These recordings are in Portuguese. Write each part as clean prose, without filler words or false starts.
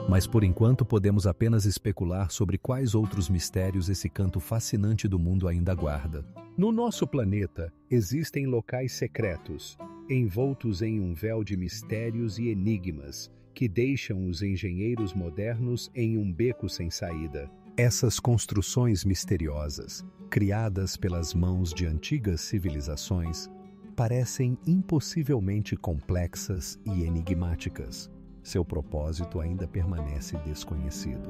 Mas por enquanto podemos apenas especular sobre quais outros mistérios esse canto fascinante do mundo ainda guarda. No nosso planeta, existem locais secretos, envoltos em um véu de mistérios e enigmas, que deixam os engenheiros modernos em um beco sem saída. Essas construções misteriosas, criadas pelas mãos de antigas civilizações, parecem impossivelmente complexas e enigmáticas. Seu propósito ainda permanece desconhecido.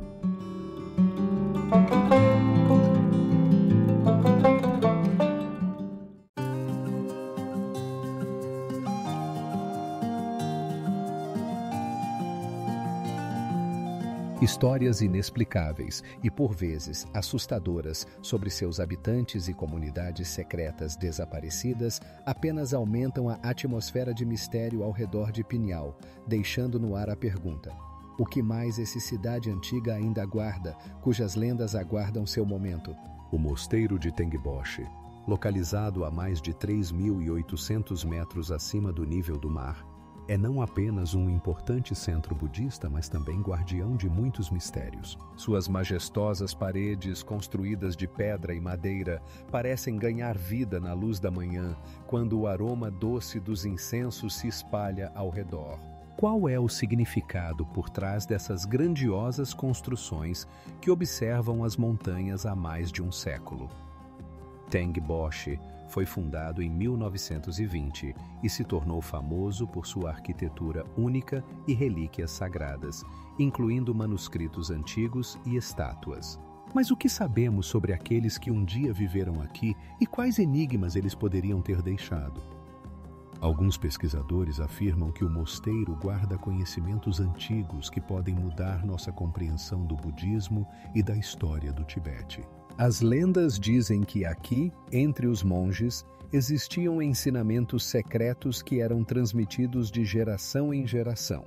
Histórias inexplicáveis e, por vezes, assustadoras sobre seus habitantes e comunidades secretas desaparecidas apenas aumentam a atmosfera de mistério ao redor de Pinyao, deixando no ar a pergunta: o que mais essa cidade antiga ainda guarda, cujas lendas aguardam seu momento? O Mosteiro de Tengboche, localizado a mais de 3.800 metros acima do nível do mar, é não apenas um importante centro budista, mas também guardião de muitos mistérios. Suas majestosas paredes, construídas de pedra e madeira, parecem ganhar vida na luz da manhã, quando o aroma doce dos incensos se espalha ao redor. Qual é o significado por trás dessas grandiosas construções que observam as montanhas há mais de um século? Tengboche foi fundado em 1920 e se tornou famoso por sua arquitetura única e relíquias sagradas, incluindo manuscritos antigos e estátuas. Mas o que sabemos sobre aqueles que um dia viveram aqui e quais enigmas eles poderiam ter deixado? Alguns pesquisadores afirmam que o mosteiro guarda conhecimentos antigos que podem mudar nossa compreensão do budismo e da história do Tibete. As lendas dizem que aqui, entre os monges, existiam ensinamentos secretos que eram transmitidos de geração em geração.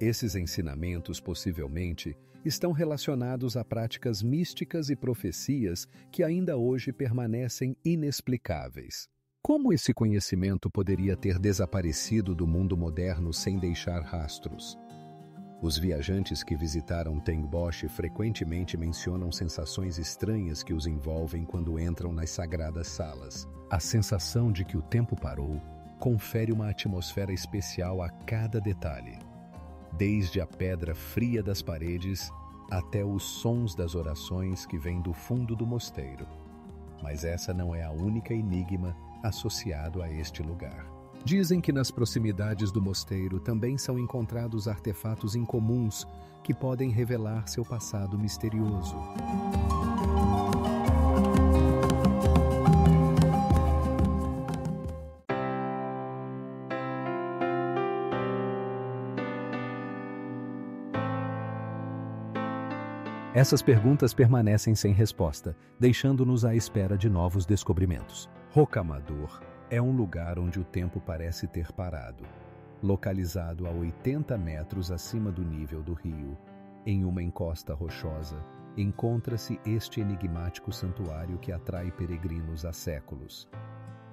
Esses ensinamentos, possivelmente, estão relacionados a práticas místicas e profecias que ainda hoje permanecem inexplicáveis. Como esse conhecimento poderia ter desaparecido do mundo moderno sem deixar rastros? Os viajantes que visitaram Tengboche frequentemente mencionam sensações estranhas que os envolvem quando entram nas sagradas salas. A sensação de que o tempo parou confere uma atmosfera especial a cada detalhe, desde a pedra fria das paredes até os sons das orações que vêm do fundo do mosteiro. Mas essa não é a única enigma associado a este lugar. Dizem que nas proximidades do mosteiro também são encontrados artefatos incomuns que podem revelar seu passado misterioso. Essas perguntas permanecem sem resposta, deixando-nos à espera de novos descobrimentos. Rocamadour é um lugar onde o tempo parece ter parado. Localizado a 80 metros acima do nível do rio, em uma encosta rochosa, encontra-se este enigmático santuário que atrai peregrinos há séculos.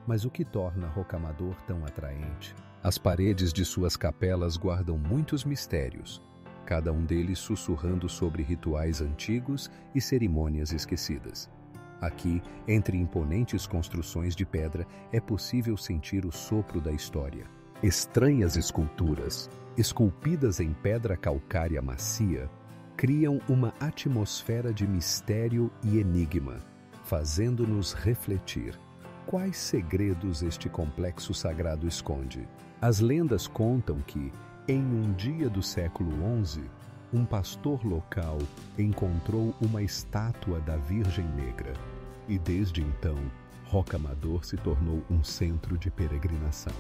Mas o que torna Rocamadour tão atraente? As paredes de suas capelas guardam muitos mistérios, cada um deles sussurrando sobre rituais antigos e cerimônias esquecidas. Aqui, entre imponentes construções de pedra, é possível sentir o sopro da história. Estranhas esculturas, esculpidas em pedra calcária macia, criam uma atmosfera de mistério e enigma, fazendo-nos refletir. Quais segredos este complexo sagrado esconde? As lendas contam que, em um dia do século XI, um pastor local encontrou uma estátua da Virgem Negra. E desde então, Rocamadour se tornou um centro de peregrinação.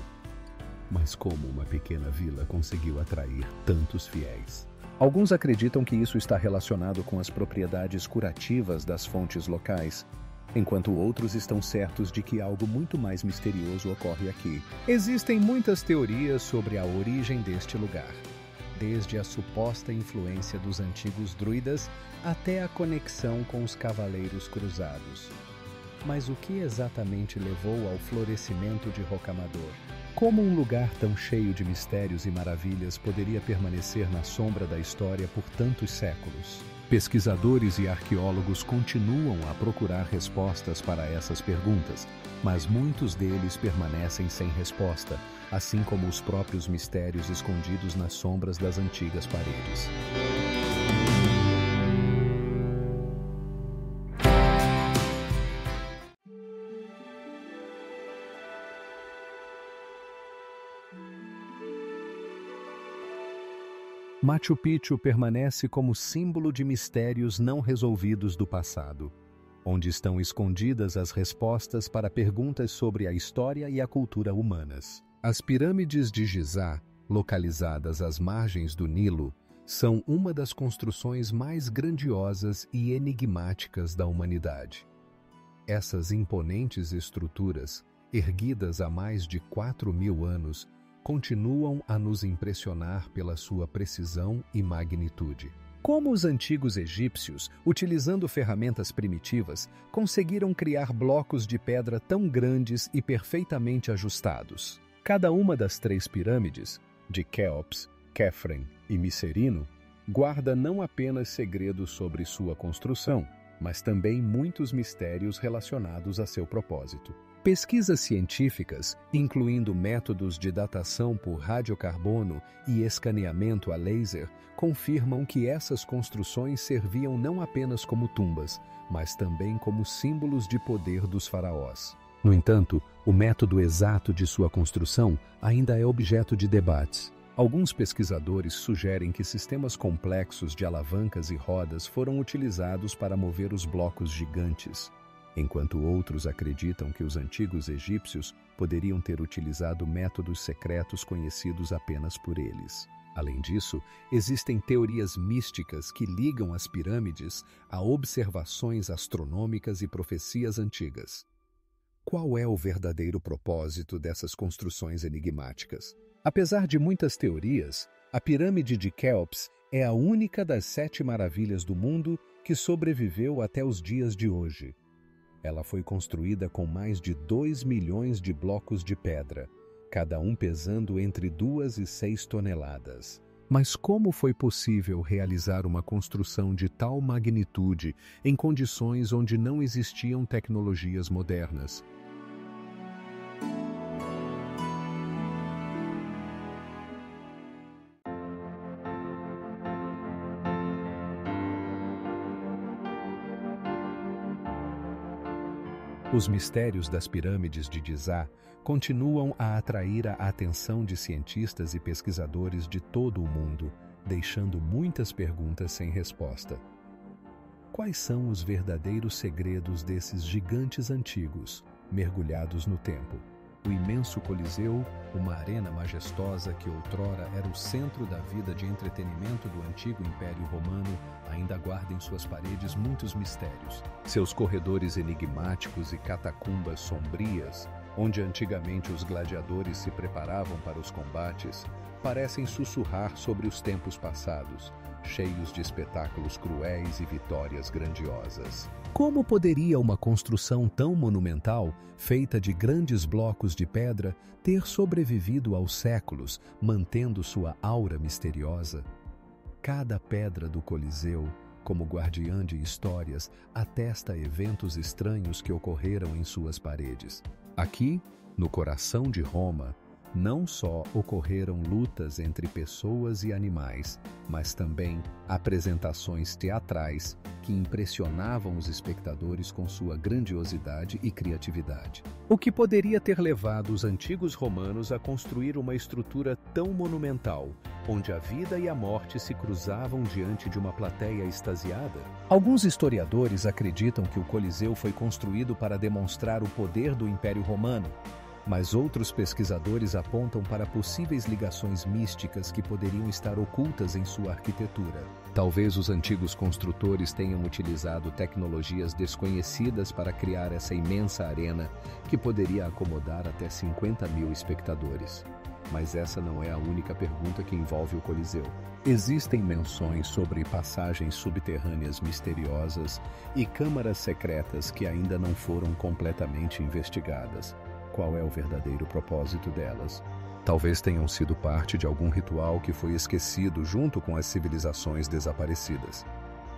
Mas como uma pequena vila conseguiu atrair tantos fiéis? Alguns acreditam que isso está relacionado com as propriedades curativas das fontes locais, enquanto outros estão certos de que algo muito mais misterioso ocorre aqui. Existem muitas teorias sobre a origem deste lugar, desde a suposta influência dos antigos druidas até a conexão com os cavaleiros cruzados. Mas o que exatamente levou ao florescimento de Rocamadour? Como um lugar tão cheio de mistérios e maravilhas poderia permanecer na sombra da história por tantos séculos? Pesquisadores e arqueólogos continuam a procurar respostas para essas perguntas, mas muitos deles permanecem sem resposta, assim como os próprios mistérios escondidos nas sombras das antigas paredes. Machu Picchu permanece como símbolo de mistérios não resolvidos do passado, onde estão escondidas as respostas para perguntas sobre a história e a cultura humanas. As pirâmides de Gizá, localizadas às margens do Nilo, são uma das construções mais grandiosas e enigmáticas da humanidade. Essas imponentes estruturas, erguidas há mais de 4.000 anos, continuam a nos impressionar pela sua precisão e magnitude. Como os antigos egípcios, utilizando ferramentas primitivas, conseguiram criar blocos de pedra tão grandes e perfeitamente ajustados? Cada uma das 3 pirâmides, de Quéops, Quefren e Micerino, guarda não apenas segredos sobre sua construção, mas também muitos mistérios relacionados a seu propósito. Pesquisas científicas, incluindo métodos de datação por radiocarbono e escaneamento a laser, confirmam que essas construções serviam não apenas como tumbas, mas também como símbolos de poder dos faraós. No entanto, o método exato de sua construção ainda é objeto de debates. Alguns pesquisadores sugerem que sistemas complexos de alavancas e rodas foram utilizados para mover os blocos gigantes, enquanto outros acreditam que os antigos egípcios poderiam ter utilizado métodos secretos conhecidos apenas por eles. Além disso, existem teorias místicas que ligam as pirâmides a observações astronômicas e profecias antigas. Qual é o verdadeiro propósito dessas construções enigmáticas? Apesar de muitas teorias, a pirâmide de Quéops é a única das 7 maravilhas do mundo que sobreviveu até os dias de hoje. Ela foi construída com mais de 2 milhões de blocos de pedra, cada um pesando entre 2 e 6 toneladas. Mas como foi possível realizar uma construção de tal magnitude em condições onde não existiam tecnologias modernas? Os mistérios das pirâmides de Gizá continuam a atrair a atenção de cientistas e pesquisadores de todo o mundo, deixando muitas perguntas sem resposta. Quais são os verdadeiros segredos desses gigantes antigos, mergulhados no tempo? O imenso Coliseu, uma arena majestosa que outrora era o centro da vida de entretenimento do antigo Império Romano, ainda guarda em suas paredes muitos mistérios. Seus corredores enigmáticos e catacumbas sombrias, onde antigamente os gladiadores se preparavam para os combates, parecem sussurrar sobre os tempos passados, cheios de espetáculos cruéis e vitórias grandiosas. Como poderia uma construção tão monumental, feita de grandes blocos de pedra, ter sobrevivido aos séculos, mantendo sua aura misteriosa? Cada pedra do Coliseu, como guardiã de histórias, atesta eventos estranhos que ocorreram em suas paredes. Aqui, no coração de Roma, não só ocorreram lutas entre pessoas e animais, mas também apresentações teatrais que impressionavam os espectadores com sua grandiosidade e criatividade. O que poderia ter levado os antigos romanos a construir uma estrutura tão monumental, onde a vida e a morte se cruzavam diante de uma plateia extasiada? Alguns historiadores acreditam que o Coliseu foi construído para demonstrar o poder do Império Romano, mas outros pesquisadores apontam para possíveis ligações místicas que poderiam estar ocultas em sua arquitetura. Talvez os antigos construtores tenham utilizado tecnologias desconhecidas para criar essa imensa arena que poderia acomodar até 50.000 espectadores. Mas essa não é a única pergunta que envolve o Coliseu. Existem menções sobre passagens subterrâneas misteriosas e câmaras secretas que ainda não foram completamente investigadas. qual é o verdadeiro propósito delas. Talvez tenham sido parte de algum ritual que foi esquecido junto com as civilizações desaparecidas.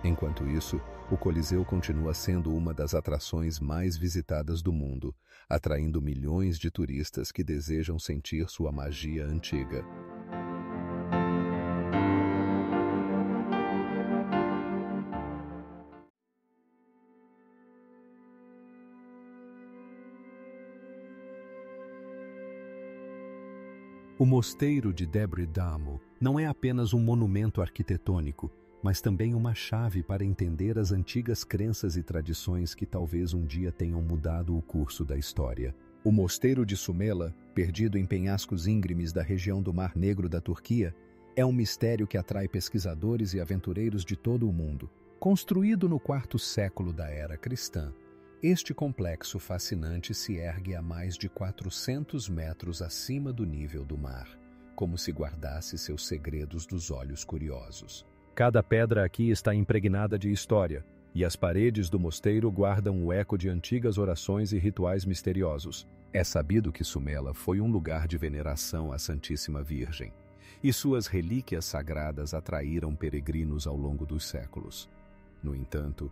Enquanto isso, o Coliseu continua sendo uma das atrações mais visitadas do mundo, atraindo milhões de turistas que desejam sentir sua magia antiga. O mosteiro de Debre Damo não é apenas um monumento arquitetônico, mas também uma chave para entender as antigas crenças e tradições que talvez um dia tenham mudado o curso da história. O mosteiro de Sumela, perdido em penhascos íngremes da região do Mar Negro da Turquia, é um mistério que atrai pesquisadores e aventureiros de todo o mundo. Construído no quarto século da era cristã, este complexo fascinante se ergue a mais de 400 metros acima do nível do mar, como se guardasse seus segredos dos olhos curiosos. Cada pedra aqui está impregnada de história, e as paredes do mosteiro guardam o eco de antigas orações e rituais misteriosos. É sabido que Sumela foi um lugar de veneração à Santíssima Virgem, e suas relíquias sagradas atraíram peregrinos ao longo dos séculos. No entanto,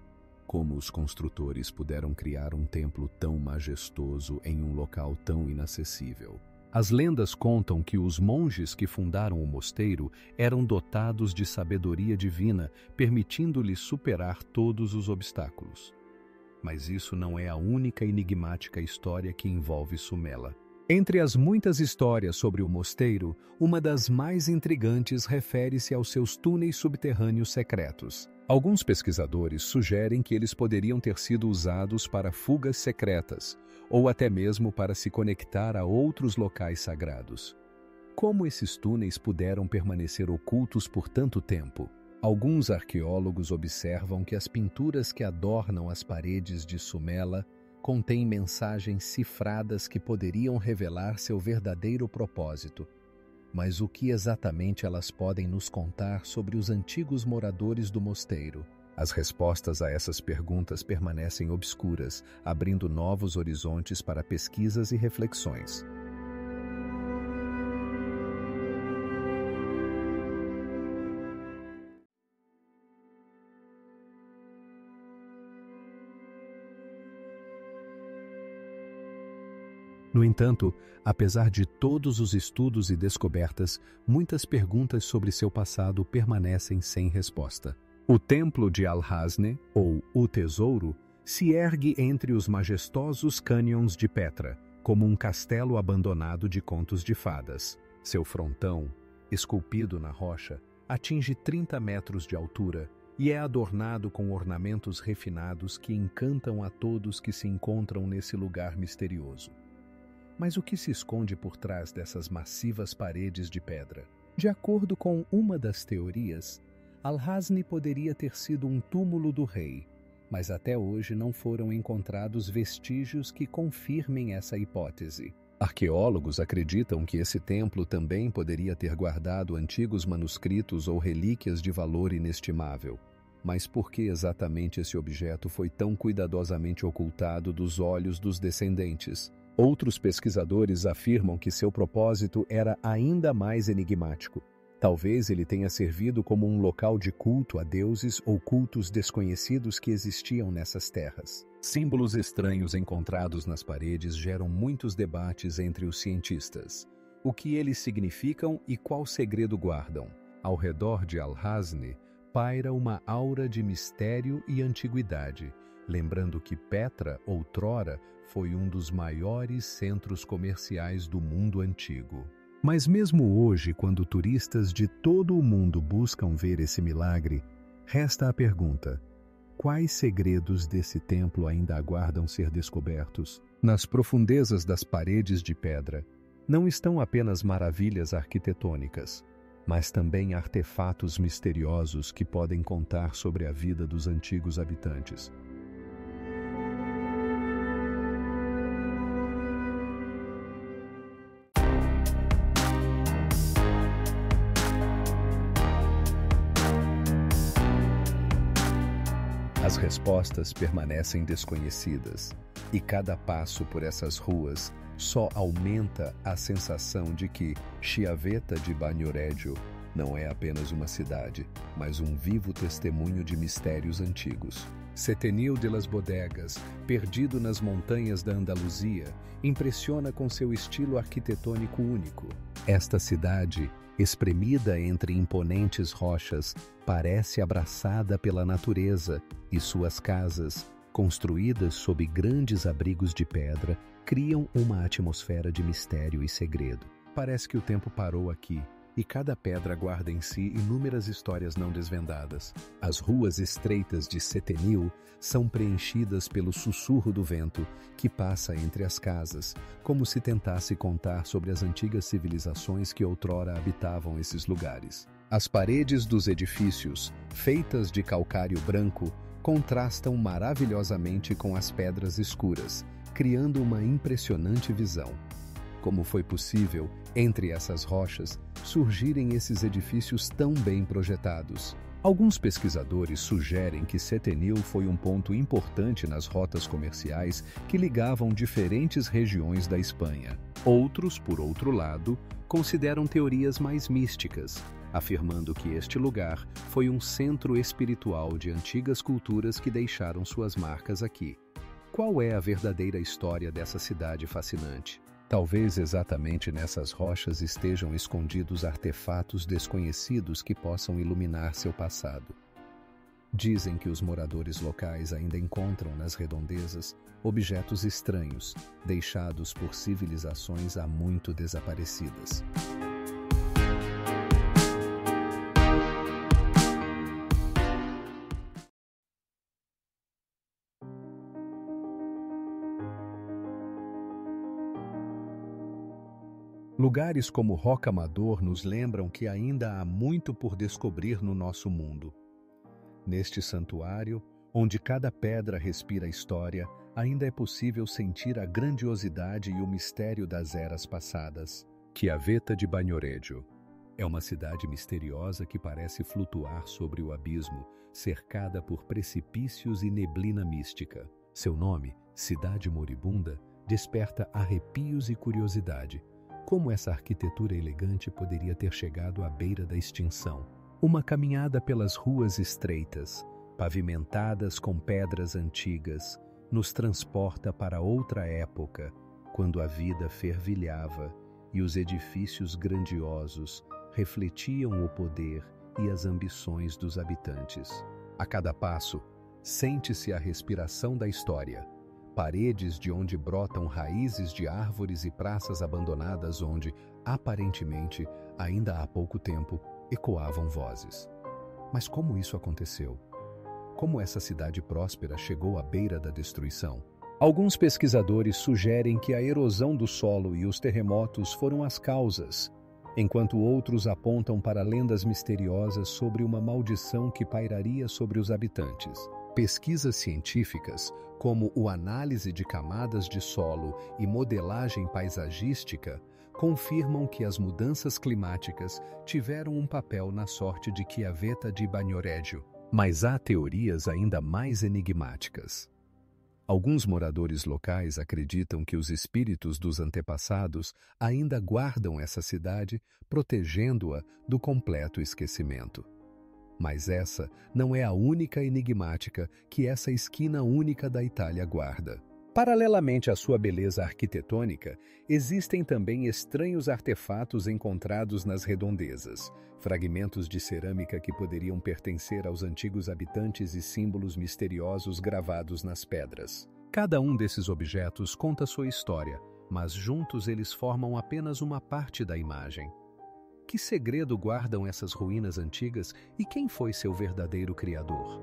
como os construtores puderam criar um templo tão majestoso em um local tão inacessível? As lendas contam que os monges que fundaram o mosteiro eram dotados de sabedoria divina, permitindo-lhes superar todos os obstáculos. Mas isso não é a única enigmática história que envolve Sumela. Entre as muitas histórias sobre o mosteiro, uma das mais intrigantes refere-se aos seus túneis subterrâneos secretos. Alguns pesquisadores sugerem que eles poderiam ter sido usados para fugas secretas, ou até mesmo para se conectar a outros locais sagrados. Como esses túneis puderam permanecer ocultos por tanto tempo? Alguns arqueólogos observam que as pinturas que adornam as paredes de Sumela contêm mensagens cifradas que poderiam revelar seu verdadeiro propósito. Mas o que exatamente elas podem nos contar sobre os antigos moradores do mosteiro? As respostas a essas perguntas permanecem obscuras, abrindo novos horizontes para pesquisas e reflexões. No entanto, apesar de todos os estudos e descobertas, muitas perguntas sobre seu passado permanecem sem resposta. O Templo de Alhasne, ou o Tesouro, se ergue entre os majestosos cânions de Petra, como um castelo abandonado de contos de fadas. Seu frontão, esculpido na rocha, atinge 30 metros de altura e é adornado com ornamentos refinados que encantam a todos que se encontram nesse lugar misterioso. Mas o que se esconde por trás dessas massivas paredes de pedra? De acordo com uma das teorias, Alhasne poderia ter sido um túmulo do rei, mas até hoje não foram encontrados vestígios que confirmem essa hipótese. Arqueólogos acreditam que esse templo também poderia ter guardado antigos manuscritos ou relíquias de valor inestimável. Mas por que exatamente esse objeto foi tão cuidadosamente ocultado dos olhos dos descendentes? Outros pesquisadores afirmam que seu propósito era ainda mais enigmático. Talvez ele tenha servido como um local de culto a deuses ou cultos desconhecidos que existiam nessas terras. Símbolos estranhos encontrados nas paredes geram muitos debates entre os cientistas. O que eles significam e qual segredo guardam? Ao redor de Alhasne, paira uma aura de mistério e antiguidade, lembrando que Petra, outrora, foi um dos maiores centros comerciais do mundo antigo. Mas mesmo hoje, quando turistas de todo o mundo buscam ver esse milagre, resta a pergunta: quais segredos desse templo ainda aguardam ser descobertos? Nas profundezas das paredes de pedra, não estão apenas maravilhas arquitetônicas, mas também artefatos misteriosos que podem contar sobre a vida dos antigos habitantes. As respostas permanecem desconhecidas, e cada passo por essas ruas só aumenta a sensação de que Chiavetta di Bagnoregio não é apenas uma cidade, mas um vivo testemunho de mistérios antigos. Setenil de las Bodegas, perdido nas montanhas da Andaluzia, impressiona com seu estilo arquitetônico único. Esta cidade, espremida entre imponentes rochas, parece abraçada pela natureza e suas casas, construídas sob grandes abrigos de pedra, criam uma atmosfera de mistério e segredo. Parece que o tempo parou aqui, e cada pedra guarda em si inúmeras histórias não desvendadas. As ruas estreitas de Setenil são preenchidas pelo sussurro do vento que passa entre as casas, como se tentasse contar sobre as antigas civilizações que outrora habitavam esses lugares. As paredes dos edifícios, feitas de calcário branco, contrastam maravilhosamente com as pedras escuras, criando uma impressionante visão. Como foi possível, entre essas rochas, surgirem esses edifícios tão bem projetados? Alguns pesquisadores sugerem que Setenil foi um ponto importante nas rotas comerciais que ligavam diferentes regiões da Espanha. Outros, por outro lado, consideram teorias mais místicas, afirmando que este lugar foi um centro espiritual de antigas culturas que deixaram suas marcas aqui. Qual é a verdadeira história dessa cidade fascinante? Talvez exatamente nessas rochas estejam escondidos artefatos desconhecidos que possam iluminar seu passado. Dizem que os moradores locais ainda encontram nas redondezas objetos estranhos, deixados por civilizações há muito desaparecidas. Lugares como Rocamadour nos lembram que ainda há muito por descobrir no nosso mundo. Neste santuário, onde cada pedra respira história, ainda é possível sentir a grandiosidade e o mistério das eras passadas. Chiavetta di Bagnoregio é uma cidade misteriosa que parece flutuar sobre o abismo, cercada por precipícios e neblina mística. Seu nome, Cidade Moribunda, desperta arrepios e curiosidade. Como essa arquitetura elegante poderia ter chegado à beira da extinção? Uma caminhada pelas ruas estreitas, pavimentadas com pedras antigas, nos transporta para outra época, quando a vida fervilhava e os edifícios grandiosos refletiam o poder e as ambições dos habitantes. A cada passo, sente-se a respiração da história. Paredes de onde brotam raízes de árvores e praças abandonadas onde, aparentemente, ainda há pouco tempo, ecoavam vozes. Mas como isso aconteceu? Como essa cidade próspera chegou à beira da destruição? Alguns pesquisadores sugerem que a erosão do solo e os terremotos foram as causas, enquanto outros apontam para lendas misteriosas sobre uma maldição que pairaria sobre os habitantes. Pesquisas científicas, como a análise de camadas de solo e modelagem paisagística, confirmam que as mudanças climáticas tiveram um papel na sorte de Chiavetta di Bagnoregio. Mas há teorias ainda mais enigmáticas. Alguns moradores locais acreditam que os espíritos dos antepassados ainda guardam essa cidade, protegendo-a do completo esquecimento. Mas essa não é a única enigmática que essa esquina única da Itália guarda. Paralelamente à sua beleza arquitetônica, existem também estranhos artefatos encontrados nas redondezas, fragmentos de cerâmica que poderiam pertencer aos antigos habitantes e símbolos misteriosos gravados nas pedras. Cada um desses objetos conta sua história, mas juntos eles formam apenas uma parte da imagem. Que segredo guardam essas ruínas antigas e quem foi seu verdadeiro criador?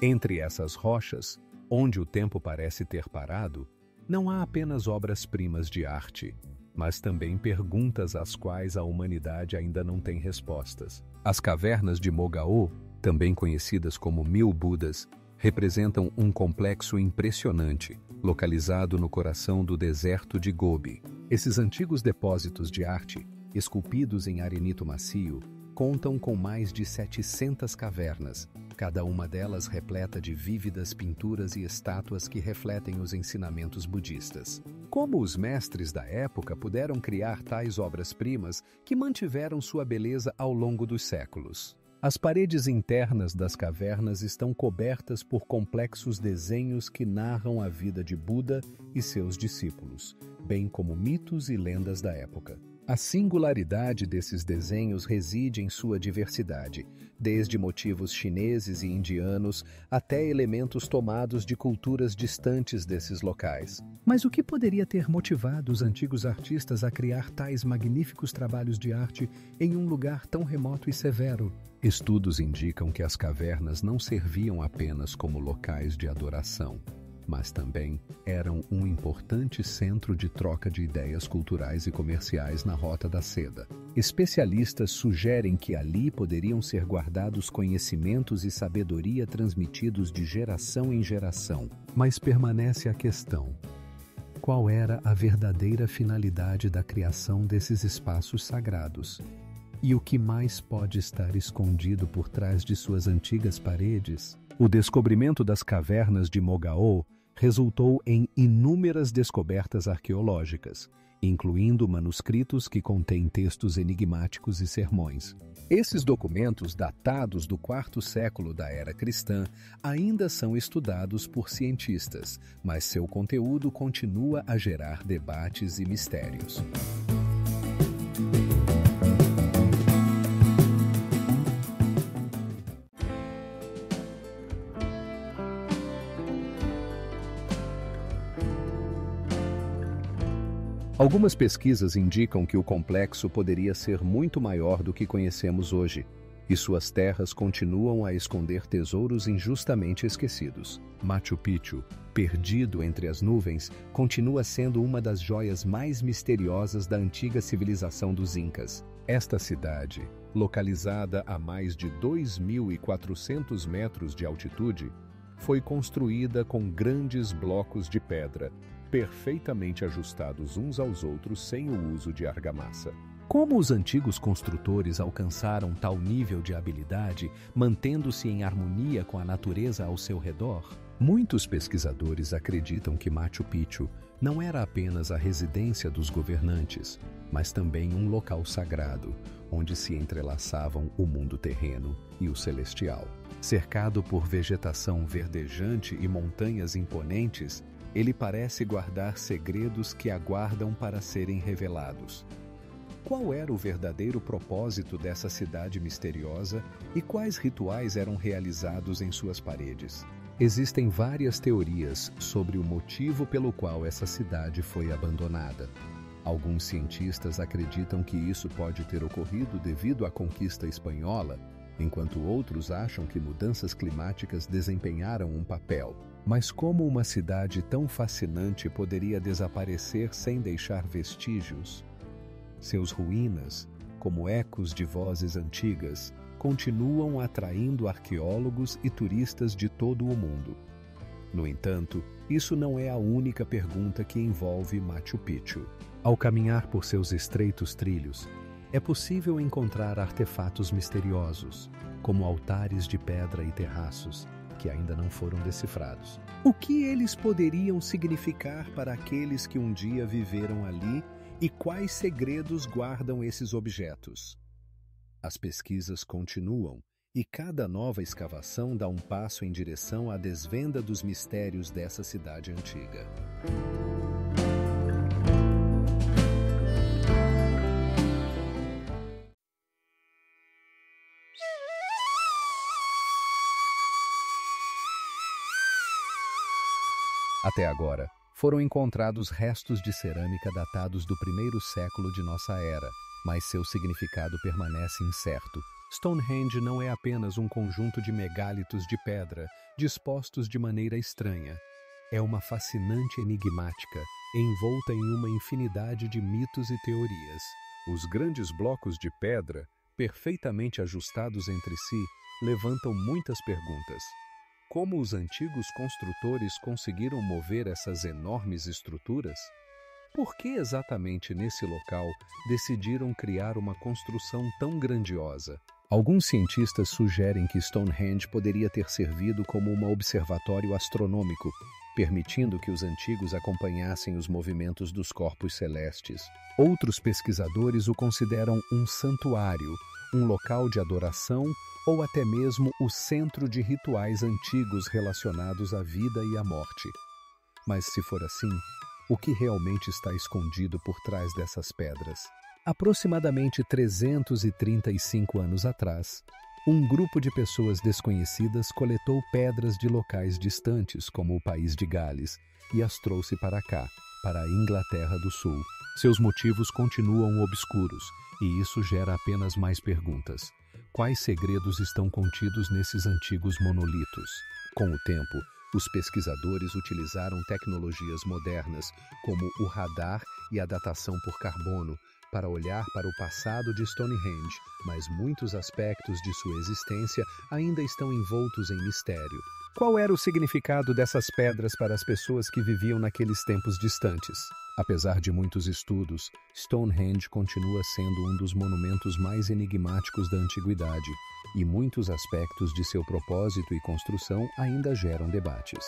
Entre essas rochas, onde o tempo parece ter parado, não há apenas obras-primas de arte, mas também perguntas às quais a humanidade ainda não tem respostas. As cavernas de Mogaô, também conhecidas como 1000 Budas, representam um complexo impressionante, localizado no coração do deserto de Gobi. Esses antigos depósitos de arte, esculpidos em arenito macio, contam com mais de 700 cavernas, cada uma delas repleta de vívidas pinturas e estátuas que refletem os ensinamentos budistas. Como os mestres da época puderam criar tais obras-primas que mantiveram sua beleza ao longo dos séculos? As paredes internas das cavernas estão cobertas por complexos desenhos que narram a vida de Buda e seus discípulos, bem como mitos e lendas da época. A singularidade desses desenhos reside em sua diversidade, desde motivos chineses e indianos até elementos tomados de culturas distantes desses locais. Mas o que poderia ter motivado os antigos artistas a criar tais magníficos trabalhos de arte em um lugar tão remoto e severo? Estudos indicam que as cavernas não serviam apenas como locais de adoração, mas também eram um importante centro de troca de ideias culturais e comerciais na Rota da Seda. Especialistas sugerem que ali poderiam ser guardados conhecimentos e sabedoria transmitidos de geração em geração. Mas permanece a questão: qual era a verdadeira finalidade da criação desses espaços sagrados? E o que mais pode estar escondido por trás de suas antigas paredes? O descobrimento das cavernas de Mogao resultou em inúmeras descobertas arqueológicas, incluindo manuscritos que contêm textos enigmáticos e sermões. Esses documentos, datados do quarto século da era cristã, ainda são estudados por cientistas, mas seu conteúdo continua a gerar debates e mistérios. Algumas pesquisas indicam que o complexo poderia ser muito maior do que conhecemos hoje, e suas terras continuam a esconder tesouros injustamente esquecidos. Machu Picchu, perdido entre as nuvens, continua sendo uma das joias mais misteriosas da antiga civilização dos Incas. Esta cidade, localizada a mais de 2.400 metros de altitude, foi construída com grandes blocos de pedra, perfeitamente ajustados uns aos outros sem o uso de argamassa. Como os antigos construtores alcançaram tal nível de habilidade, mantendo-se em harmonia com a natureza ao seu redor? Muitos pesquisadores acreditam que Machu Picchu não era apenas a residência dos governantes, mas também um local sagrado, onde se entrelaçavam o mundo terreno e o celestial. Cercado por vegetação verdejante e montanhas imponentes, ele parece guardar segredos que aguardam para serem revelados. Qual era o verdadeiro propósito dessa cidade misteriosa e quais rituais eram realizados em suas paredes? Existem várias teorias sobre o motivo pelo qual essa cidade foi abandonada. Alguns cientistas acreditam que isso pode ter ocorrido devido à conquista espanhola, enquanto outros acham que mudanças climáticas desempenharam um papel. Mas como uma cidade tão fascinante poderia desaparecer sem deixar vestígios? Seus ruínas, como ecos de vozes antigas, continuam atraindo arqueólogos e turistas de todo o mundo. No entanto, isso não é a única pergunta que envolve Machu Picchu. Ao caminhar por seus estreitos trilhos, é possível encontrar artefatos misteriosos, como altares de pedra e terraços, que ainda não foram decifrados. O que eles poderiam significar para aqueles que um dia viveram ali e quais segredos guardam esses objetos? As pesquisas continuam e cada nova escavação dá um passo em direção à desvenda dos mistérios dessa cidade antiga. Até agora, foram encontrados restos de cerâmica datados do primeiro século de nossa era, mas seu significado permanece incerto. Stonehenge não é apenas um conjunto de megálitos de pedra dispostos de maneira estranha. É uma fascinante enigmática, envolta em uma infinidade de mitos e teorias. Os grandes blocos de pedra, perfeitamente ajustados entre si, levantam muitas perguntas. Como os antigos construtores conseguiram mover essas enormes estruturas? Por que exatamente nesse local decidiram criar uma construção tão grandiosa? Alguns cientistas sugerem que Stonehenge poderia ter servido como um observatório astronômico, permitindo que os antigos acompanhassem os movimentos dos corpos celestes. Outros pesquisadores o consideram um santuário, um local de adoração ou até mesmo o centro de rituais antigos relacionados à vida e à morte. Mas se for assim, o que realmente está escondido por trás dessas pedras? Aproximadamente 335 anos atrás, um grupo de pessoas desconhecidas coletou pedras de locais distantes, como o país de Gales, e as trouxe para cá, para a Inglaterra do Sul. Seus motivos continuam obscuros, e isso gera apenas mais perguntas. Quais segredos estão contidos nesses antigos monolitos? Com o tempo, os pesquisadores utilizaram tecnologias modernas, como o radar e a datação por carbono, para olhar para o passado de Stonehenge, mas muitos aspectos de sua existência ainda estão envoltos em mistério. Qual era o significado dessas pedras para as pessoas que viviam naqueles tempos distantes? Apesar de muitos estudos, Stonehenge continua sendo um dos monumentos mais enigmáticos da antiguidade, e muitos aspectos de seu propósito e construção ainda geram debates.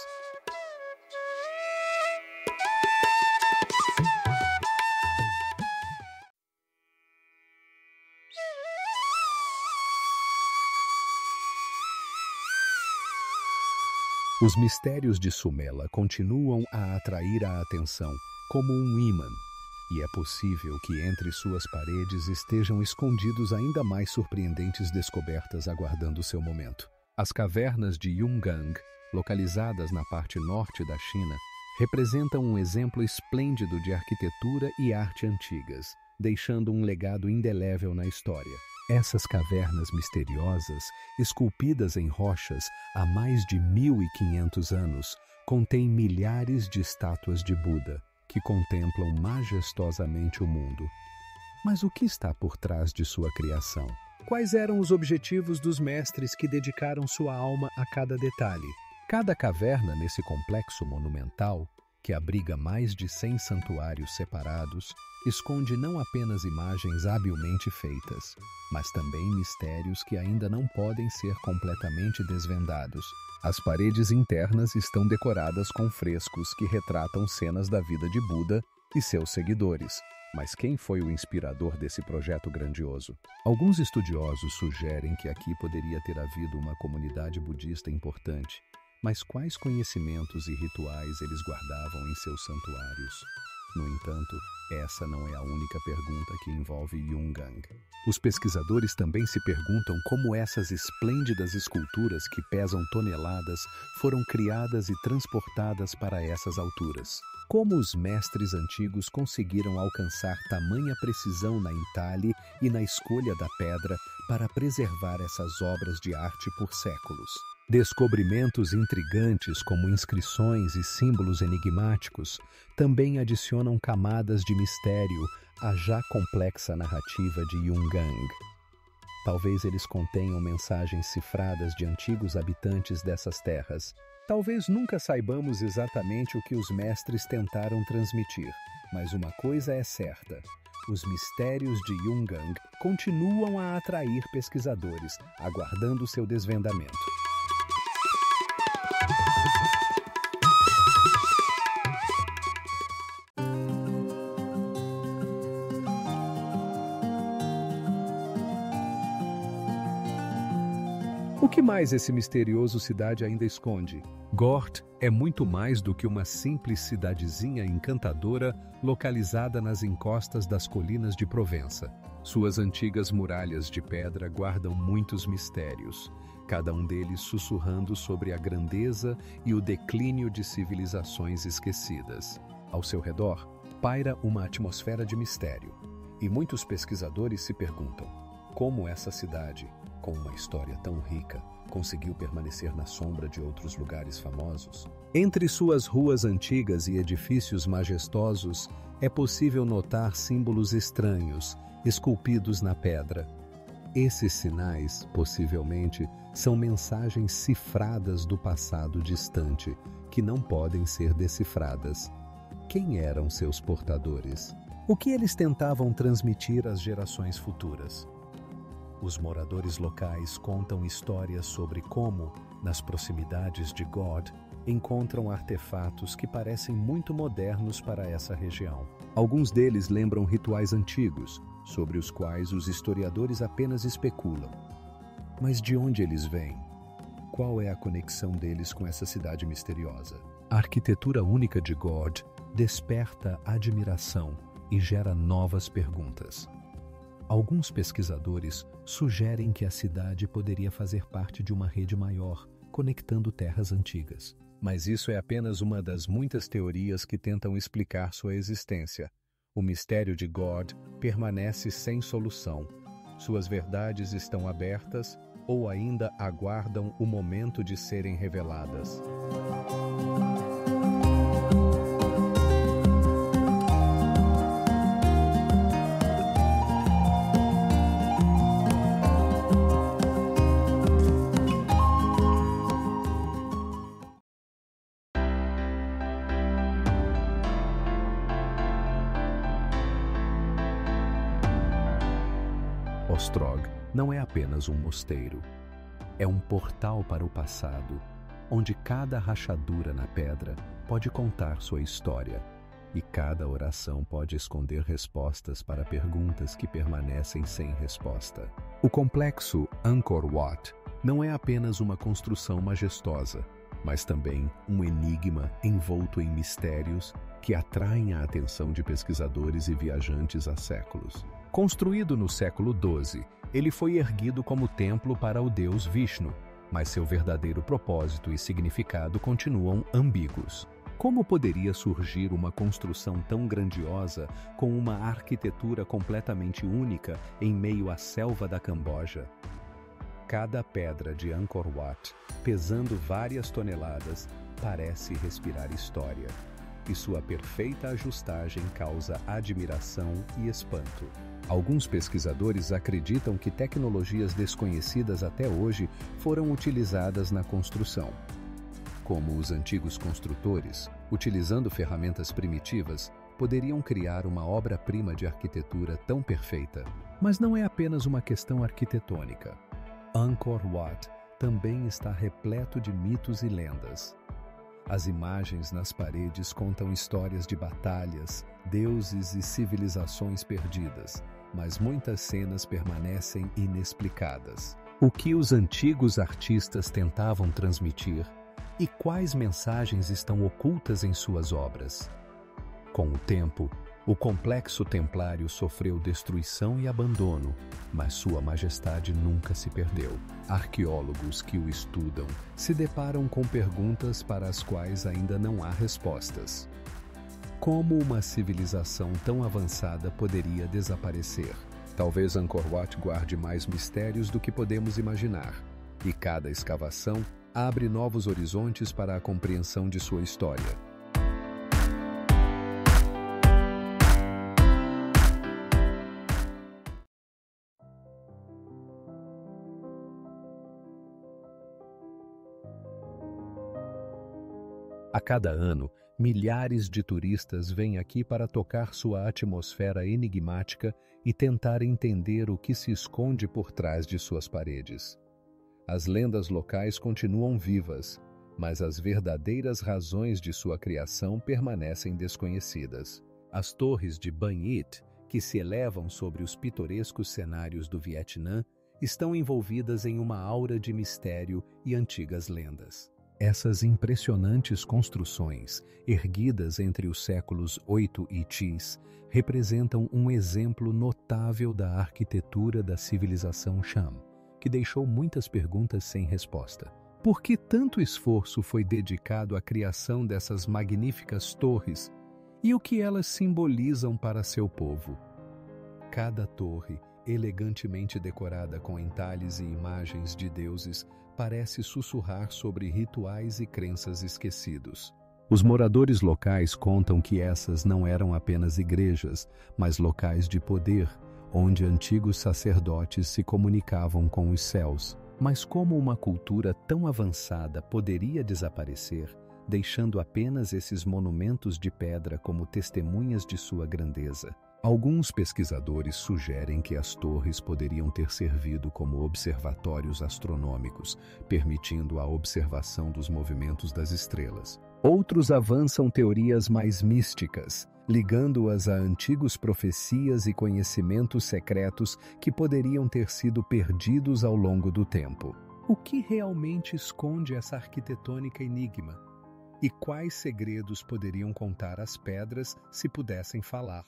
Os mistérios de Sumela continuam a atrair a atenção como um ímã, e é possível que entre suas paredes estejam escondidos ainda mais surpreendentes descobertas aguardando seu momento. As cavernas de Yungang, localizadas na parte norte da China, representam um exemplo esplêndido de arquitetura e arte antigas, deixando um legado indelével na história. Essas cavernas misteriosas, esculpidas em rochas há mais de 1500 anos, contêm milhares de estátuas de Buda, que contemplam majestosamente o mundo. Mas o que está por trás de sua criação? Quais eram os objetivos dos mestres que dedicaram sua alma a cada detalhe? Cada caverna nesse complexo monumental, que abriga mais de 100 santuários separados, esconde não apenas imagens habilmente feitas, mas também mistérios que ainda não podem ser completamente desvendados. As paredes internas estão decoradas com frescos que retratam cenas da vida de Buda e seus seguidores. Mas quem foi o inspirador desse projeto grandioso? Alguns estudiosos sugerem que aqui poderia ter havido uma comunidade budista importante, mas quais conhecimentos e rituais eles guardavam em seus santuários? No entanto, essa não é a única pergunta que envolve Yungang. Os pesquisadores também se perguntam como essas esplêndidas esculturas que pesam toneladas foram criadas e transportadas para essas alturas. Como os mestres antigos conseguiram alcançar tamanha precisão na entalhe e na escolha da pedra para preservar essas obras de arte por séculos? Descobrimentos intrigantes como inscrições e símbolos enigmáticos também adicionam camadas de mistério à já complexa narrativa de Yungang. Talvez eles contenham mensagens cifradas de antigos habitantes dessas terras. Talvez nunca saibamos exatamente o que os mestres tentaram transmitir, mas uma coisa é certa: os mistérios de Yungang continuam a atrair pesquisadores, aguardando seu desvendamento. O que mais esse misterioso cidade ainda esconde? Gort é muito mais do que uma simples cidadezinha encantadora localizada nas encostas das colinas de Provença. Suas antigas muralhas de pedra guardam muitos mistérios, cada um deles sussurrando sobre a grandeza e o declínio de civilizações esquecidas. Ao seu redor, paira uma atmosfera de mistério, e muitos pesquisadores se perguntam como essa cidade, com uma história tão rica, conseguiu permanecer na sombra de outros lugares famosos. Entre suas ruas antigas e edifícios majestosos, é possível notar símbolos estranhos, esculpidos na pedra. Esses sinais, possivelmente, são mensagens cifradas do passado distante, que não podem ser decifradas. Quem eram seus portadores? O que eles tentavam transmitir às gerações futuras? Os moradores locais contam histórias sobre como, nas proximidades de God, encontram artefatos que parecem muito modernos para essa região. Alguns deles lembram rituais antigos, sobre os quais os historiadores apenas especulam. Mas de onde eles vêm? Qual é a conexão deles com essa cidade misteriosa? A arquitetura única de God desperta admiração e gera novas perguntas. Alguns pesquisadores sugerem que a cidade poderia fazer parte de uma rede maior, conectando terras antigas. Mas isso é apenas uma das muitas teorias que tentam explicar sua existência. O mistério de God permanece sem solução. Suas verdades estão abertas ou ainda aguardam o momento de serem reveladas. Ostrog não é apenas um mosteiro. É um portal para o passado, onde cada rachadura na pedra pode contar sua história, e cada oração pode esconder respostas para perguntas que permanecem sem resposta. O complexo Angkor Wat não é apenas uma construção majestosa, mas também um enigma envolto em mistérios que atraem a atenção de pesquisadores e viajantes há séculos. Construído no século XII, ele foi erguido como templo para o deus Vishnu, mas seu verdadeiro propósito e significado continuam ambíguos. Como poderia surgir uma construção tão grandiosa com uma arquitetura completamente única em meio à selva da Camboja? Cada pedra de Angkor Wat, pesando várias toneladas, parece respirar história, e sua perfeita ajustagem causa admiração e espanto. Alguns pesquisadores acreditam que tecnologias desconhecidas até hoje foram utilizadas na construção. Como os antigos construtores, utilizando ferramentas primitivas, poderiam criar uma obra-prima de arquitetura tão perfeita. Mas não é apenas uma questão arquitetônica. Angkor Wat também está repleto de mitos e lendas. As imagens nas paredes contam histórias de batalhas, deuses e civilizações perdidas, mas muitas cenas permanecem inexplicadas. O que os antigos artistas tentavam transmitir e quais mensagens estão ocultas em suas obras? Com o tempo, o complexo templário sofreu destruição e abandono, mas sua majestade nunca se perdeu. Arqueólogos que o estudam se deparam com perguntas para as quais ainda não há respostas. Como uma civilização tão avançada poderia desaparecer? Talvez Angkor Wat guarde mais mistérios do que podemos imaginar, e cada escavação abre novos horizontes para a compreensão de sua história. A cada ano, milhares de turistas vêm aqui para tocar sua atmosfera enigmática e tentar entender o que se esconde por trás de suas paredes. As lendas locais continuam vivas, mas as verdadeiras razões de sua criação permanecem desconhecidas. As torres de Banhit, que se elevam sobre os pitorescos cenários do Vietnã, estão envolvidas em uma aura de mistério e antigas lendas. Essas impressionantes construções, erguidas entre os séculos 8 e X, representam um exemplo notável da arquitetura da civilização Cham, que deixou muitas perguntas sem resposta. Por que tanto esforço foi dedicado à criação dessas magníficas torres e o que elas simbolizam para seu povo? Cada torre, elegantemente decorada com entalhes e imagens de deuses, parece sussurrar sobre rituais e crenças esquecidos. Os moradores locais contam que essas não eram apenas igrejas, mas locais de poder, onde antigos sacerdotes se comunicavam com os céus. Mas como uma cultura tão avançada poderia desaparecer, deixando apenas esses monumentos de pedra como testemunhas de sua grandeza. Alguns pesquisadores sugerem que as torres poderiam ter servido como observatórios astronômicos, permitindo a observação dos movimentos das estrelas. Outros avançam teorias mais místicas, ligando-as a antigos profecias e conhecimentos secretos que poderiam ter sido perdidos ao longo do tempo. O que realmente esconde essa arquitetônica enigma? E quais segredos poderiam contar as pedras se pudessem falar?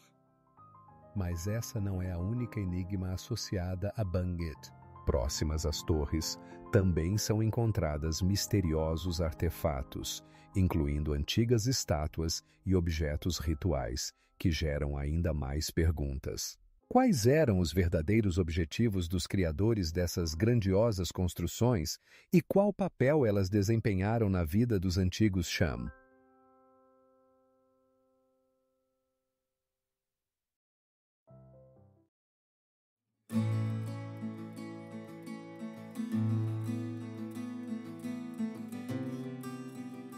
Mas essa não é a única enigma associada a Bangkit. Próximas às torres, também são encontradas misteriosos artefatos, incluindo antigas estátuas e objetos rituais, que geram ainda mais perguntas. Quais eram os verdadeiros objetivos dos criadores dessas grandiosas construções e qual papel elas desempenharam na vida dos antigos Cham?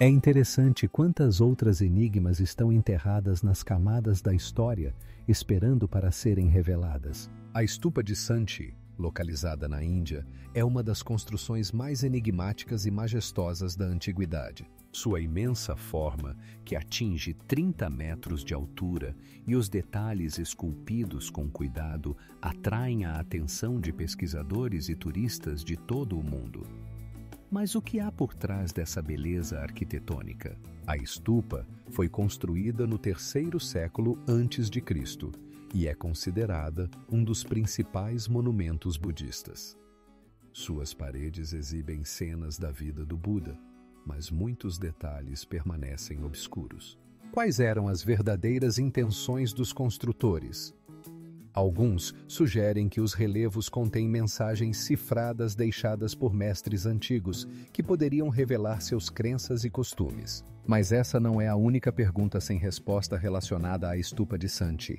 É interessante quantas outras enigmas estão enterradas nas camadas da história, esperando para serem reveladas. A Stupa de Sanchi, localizada na Índia, é uma das construções mais enigmáticas e majestosas da antiguidade. Sua imensa forma, que atinge 30 metros de altura, e os detalhes esculpidos com cuidado atraem a atenção de pesquisadores e turistas de todo o mundo. Mas o que há por trás dessa beleza arquitetônica? A stupa foi construída no terceiro século antes de Cristo e é considerada um dos principais monumentos budistas. Suas paredes exibem cenas da vida do Buda, mas muitos detalhes permanecem obscuros. Quais eram as verdadeiras intenções dos construtores? Alguns sugerem que os relevos contêm mensagens cifradas deixadas por mestres antigos, que poderiam revelar seus crenças e costumes. Mas essa não é a única pergunta sem resposta relacionada à Stupa de Sanchi.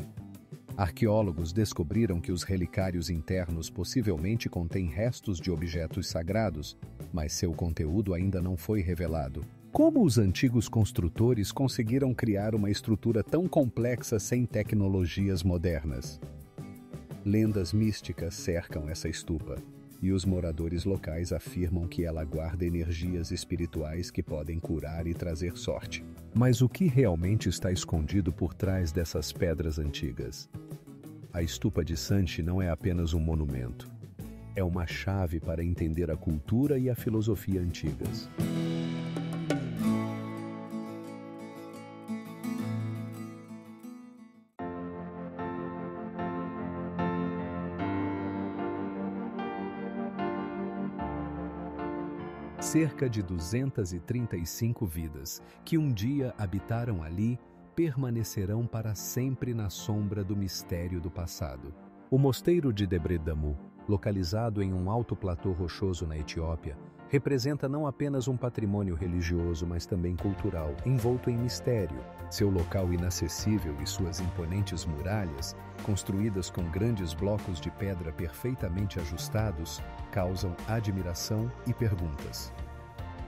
Arqueólogos descobriram que os relicários internos possivelmente contêm restos de objetos sagrados, mas seu conteúdo ainda não foi revelado. Como os antigos construtores conseguiram criar uma estrutura tão complexa sem tecnologias modernas? Lendas místicas cercam essa stupa, e os moradores locais afirmam que ela guarda energias espirituais que podem curar e trazer sorte. Mas o que realmente está escondido por trás dessas pedras antigas? A Stupa de Sanchi não é apenas um monumento. É uma chave para entender a cultura e a filosofia antigas. Cerca de 235 vidas que um dia habitaram ali permanecerão para sempre na sombra do mistério do passado. O mosteiro de Debre Damu, localizado em um alto platô rochoso na Etiópia, representa não apenas um patrimônio religioso, mas também cultural, envolto em mistério. Seu local inacessível e suas imponentes muralhas, construídas com grandes blocos de pedra perfeitamente ajustados, causam admiração e perguntas.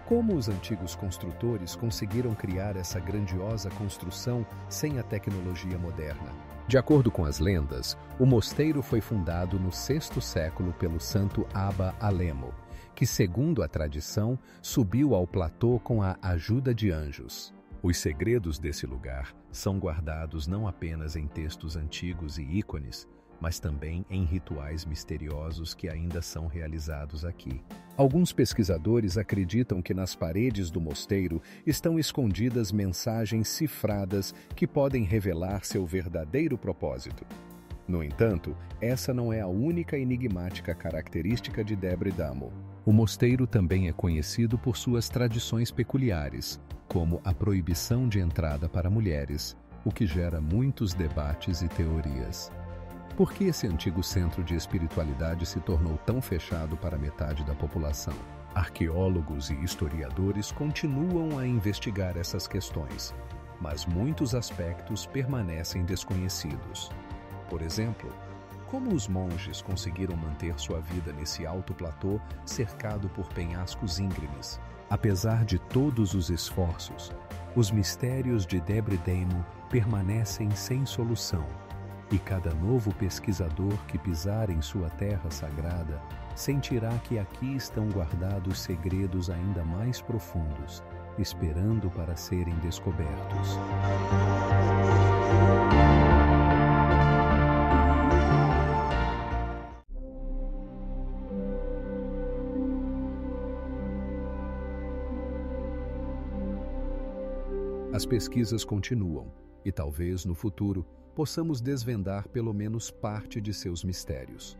Como os antigos construtores conseguiram criar essa grandiosa construção sem a tecnologia moderna? De acordo com as lendas, o mosteiro foi fundado no sexto século pelo santo Abba Alemo, que, segundo a tradição, subiu ao platô com a ajuda de anjos. Os segredos desse lugar são guardados não apenas em textos antigos e ícones, mas também em rituais misteriosos que ainda são realizados aqui. Alguns pesquisadores acreditam que nas paredes do mosteiro estão escondidas mensagens cifradas que podem revelar seu verdadeiro propósito. No entanto, essa não é a única enigmática característica de Debre Damu. O mosteiro também é conhecido por suas tradições peculiares, como a proibição de entrada para mulheres, o que gera muitos debates e teorias. Por que esse antigo centro de espiritualidade se tornou tão fechado para metade da população? Arqueólogos e historiadores continuam a investigar essas questões, mas muitos aspectos permanecem desconhecidos. Por exemplo, como os monges conseguiram manter sua vida nesse alto platô cercado por penhascos íngremes? Apesar de todos os esforços, os mistérios de Debre Daimo permanecem sem solução, e cada novo pesquisador que pisar em sua terra sagrada sentirá que aqui estão guardados segredos ainda mais profundos, esperando para serem descobertos. As pesquisas continuam, e talvez no futuro possamos desvendar pelo menos parte de seus mistérios.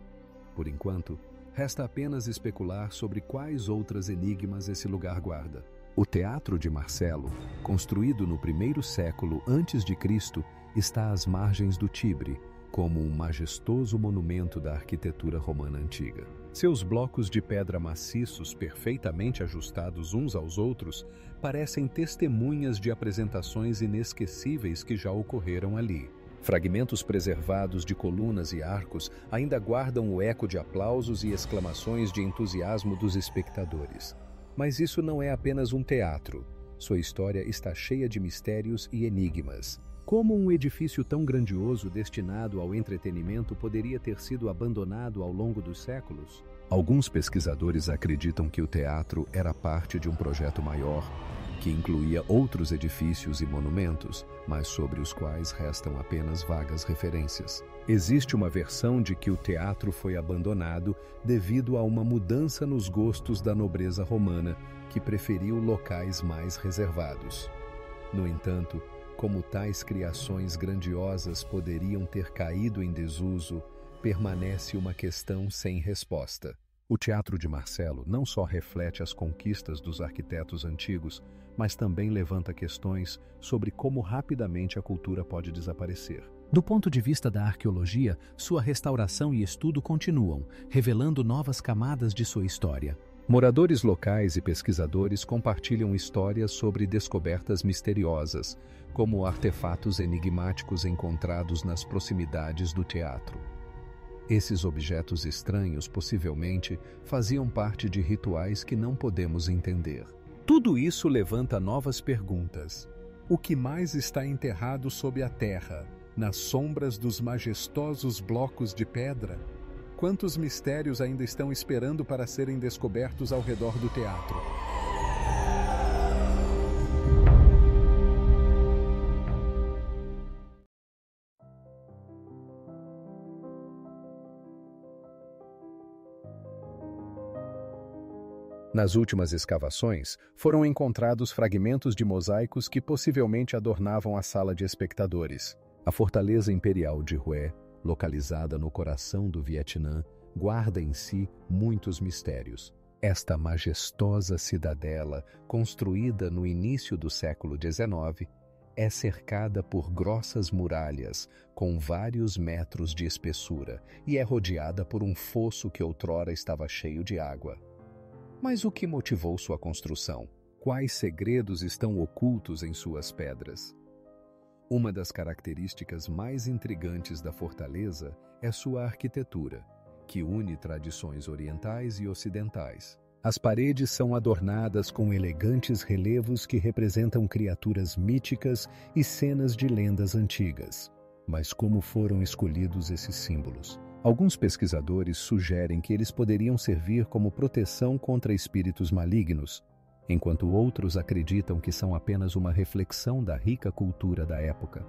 Por enquanto, resta apenas especular sobre quais outras enigmas esse lugar guarda. O Teatro de Marcelo, construído no primeiro século a.C., está às margens do Tibre, como um majestoso monumento da arquitetura romana antiga. Seus blocos de pedra maciços, perfeitamente ajustados uns aos outros, parecem testemunhas de apresentações inesquecíveis que já ocorreram ali. Fragmentos preservados de colunas e arcos ainda guardam o eco de aplausos e exclamações de entusiasmo dos espectadores. Mas isso não é apenas um teatro. Sua história está cheia de mistérios e enigmas. Como um edifício tão grandioso destinado ao entretenimento poderia ter sido abandonado ao longo dos séculos? Alguns pesquisadores acreditam que o teatro era parte de um projeto maior, que incluía outros edifícios e monumentos, mas sobre os quais restam apenas vagas referências. Existe uma versão de que o teatro foi abandonado devido a uma mudança nos gostos da nobreza romana, que preferiu locais mais reservados. No entanto, como tais criações grandiosas poderiam ter caído em desuso, permanece uma questão sem resposta. O Teatro de Marcelo não só reflete as conquistas dos arquitetos antigos, mas também levanta questões sobre como rapidamente a cultura pode desaparecer. Do ponto de vista da arqueologia, sua restauração e estudo continuam, revelando novas camadas de sua história. Moradores locais e pesquisadores compartilham histórias sobre descobertas misteriosas, como artefatos enigmáticos encontrados nas proximidades do teatro. Esses objetos estranhos possivelmente faziam parte de rituais que não podemos entender. Tudo isso levanta novas perguntas. O que mais está enterrado sob a terra, nas sombras dos majestosos blocos de pedra? Quantos mistérios ainda estão esperando para serem descobertos ao redor do teatro? Nas últimas escavações, foram encontrados fragmentos de mosaicos que possivelmente adornavam a sala de espectadores. A Fortaleza Imperial de Hue, localizada no coração do Vietnã, guarda em si muitos mistérios. Esta majestosa cidadela, construída no início do século XIX, é cercada por grossas muralhas com vários metros de espessura e é rodeada por um fosso que outrora estava cheio de água. Mas o que motivou sua construção? Quais segredos estão ocultos em suas pedras? Uma das características mais intrigantes da fortaleza é sua arquitetura, que une tradições orientais e ocidentais. As paredes são adornadas com elegantes relevos que representam criaturas míticas e cenas de lendas antigas. Mas como foram escolhidos esses símbolos? Alguns pesquisadores sugerem que eles poderiam servir como proteção contra espíritos malignos, enquanto outros acreditam que são apenas uma reflexão da rica cultura da época.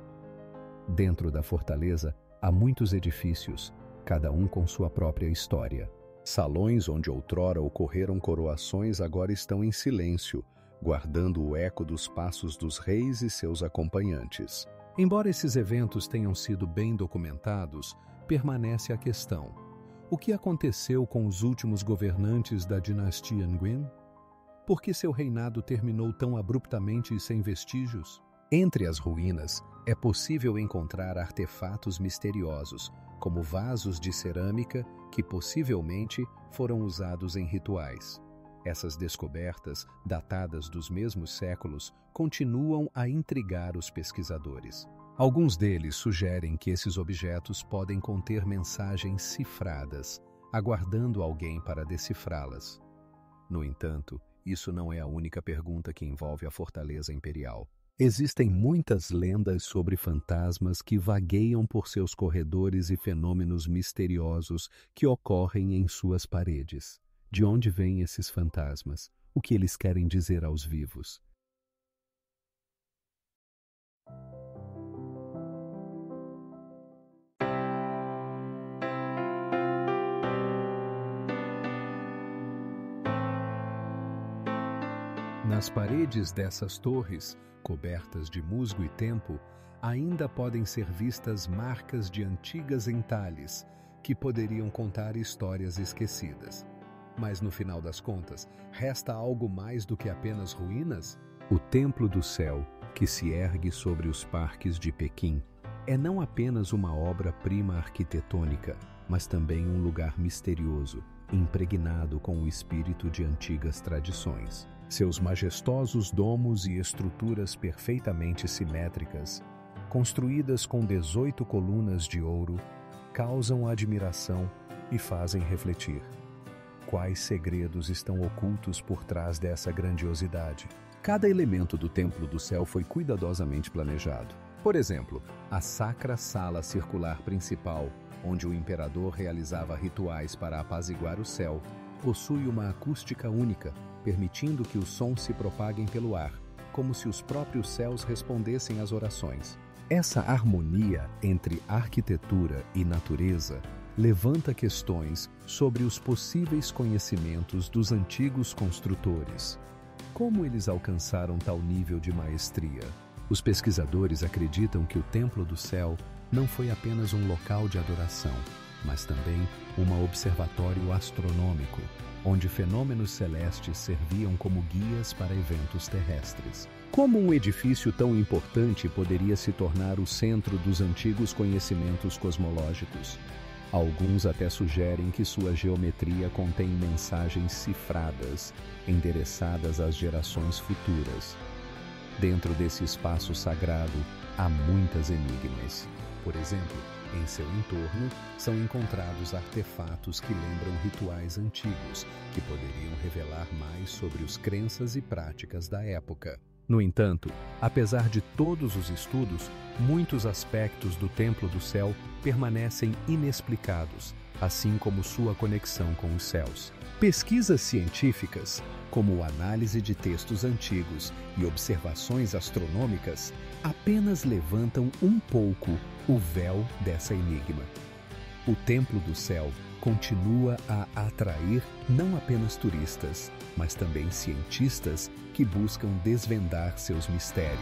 Dentro da fortaleza, há muitos edifícios, cada um com sua própria história. Salões onde outrora ocorreram coroações agora estão em silêncio, guardando o eco dos passos dos reis e seus acompanhantes. Embora esses eventos tenham sido bem documentados, permanece a questão: o que aconteceu com os últimos governantes da dinastia Nguyen? Por que seu reinado terminou tão abruptamente e sem vestígios? Entre as ruínas, é possível encontrar artefatos misteriosos, como vasos de cerâmica que possivelmente foram usados em rituais. Essas descobertas, datadas dos mesmos séculos, continuam a intrigar os pesquisadores. Alguns deles sugerem que esses objetos podem conter mensagens cifradas, aguardando alguém para decifrá-las. No entanto, isso não é a única pergunta que envolve a fortaleza imperial. Existem muitas lendas sobre fantasmas que vagueiam por seus corredores e fenômenos misteriosos que ocorrem em suas paredes. De onde vêm esses fantasmas? O que eles querem dizer aos vivos? Nas paredes dessas torres, cobertas de musgo e tempo, ainda podem ser vistas marcas de antigas entalhes que poderiam contar histórias esquecidas. Mas no final das contas, resta algo mais do que apenas ruínas? O Templo do Céu, que se ergue sobre os parques de Pequim, é não apenas uma obra-prima arquitetônica, mas também um lugar misterioso, impregnado com o espírito de antigas tradições. Seus majestosos domos e estruturas perfeitamente simétricas, construídas com 18 colunas de ouro, causam admiração e fazem refletir. Quais segredos estão ocultos por trás dessa grandiosidade? Cada elemento do Templo do Céu foi cuidadosamente planejado. Por exemplo, a Sacra Sala Circular Principal, onde o imperador realizava rituais para apaziguar o céu, possui uma acústica única, permitindo que os sons se propaguem pelo ar, como se os próprios céus respondessem às orações. Essa harmonia entre arquitetura e natureza levanta questões sobre os possíveis conhecimentos dos antigos construtores. Como eles alcançaram tal nível de maestria? Os pesquisadores acreditam que o Templo do Céu não foi apenas um local de adoração, mas também um observatório astronômico, onde fenômenos celestes serviam como guias para eventos terrestres. Como um edifício tão importante poderia se tornar o centro dos antigos conhecimentos cosmológicos? Alguns até sugerem que sua geometria contém mensagens cifradas, endereçadas às gerações futuras. Dentro desse espaço sagrado, há muitas enigmas. Por exemplo, em seu entorno, são encontrados artefatos que lembram rituais antigos, que poderiam revelar mais sobre as crenças e práticas da época. No entanto, apesar de todos os estudos, muitos aspectos do Templo do Céu permanecem inexplicados, assim como sua conexão com os céus. Pesquisas científicas, como a análise de textos antigos e observações astronômicas, apenas levantam um pouco o véu dessa enigma. O Templo do Céu continua a atrair não apenas turistas, mas também cientistas que buscam desvendar seus mistérios.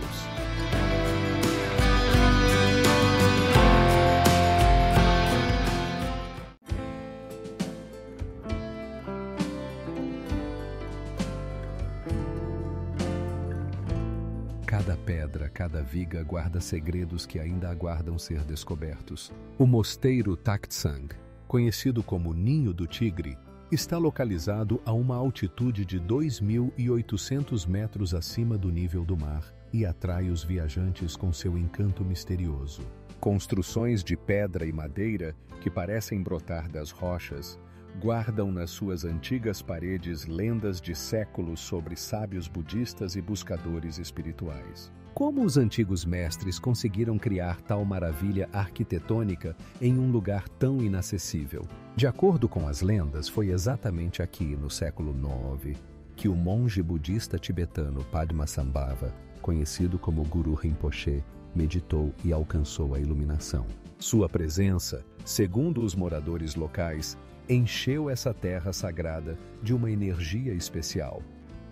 Cada pedra, cada viga guarda segredos que ainda aguardam ser descobertos. O mosteiro Taktsang, conhecido como Ninho do Tigre, está localizado a uma altitude de 2.800 metros acima do nível do mar e atrai os viajantes com seu encanto misterioso. Construções de pedra e madeira, que parecem brotar das rochas, guardam nas suas antigas paredes lendas de séculos sobre sábios budistas e buscadores espirituais. Como os antigos mestres conseguiram criar tal maravilha arquitetônica em um lugar tão inacessível? De acordo com as lendas, foi exatamente aqui, no século IX, que o monge budista tibetano Padmasambhava, conhecido como Guru Rinpoche, meditou e alcançou a iluminação. Sua presença, segundo os moradores locais, encheu essa terra sagrada de uma energia especial.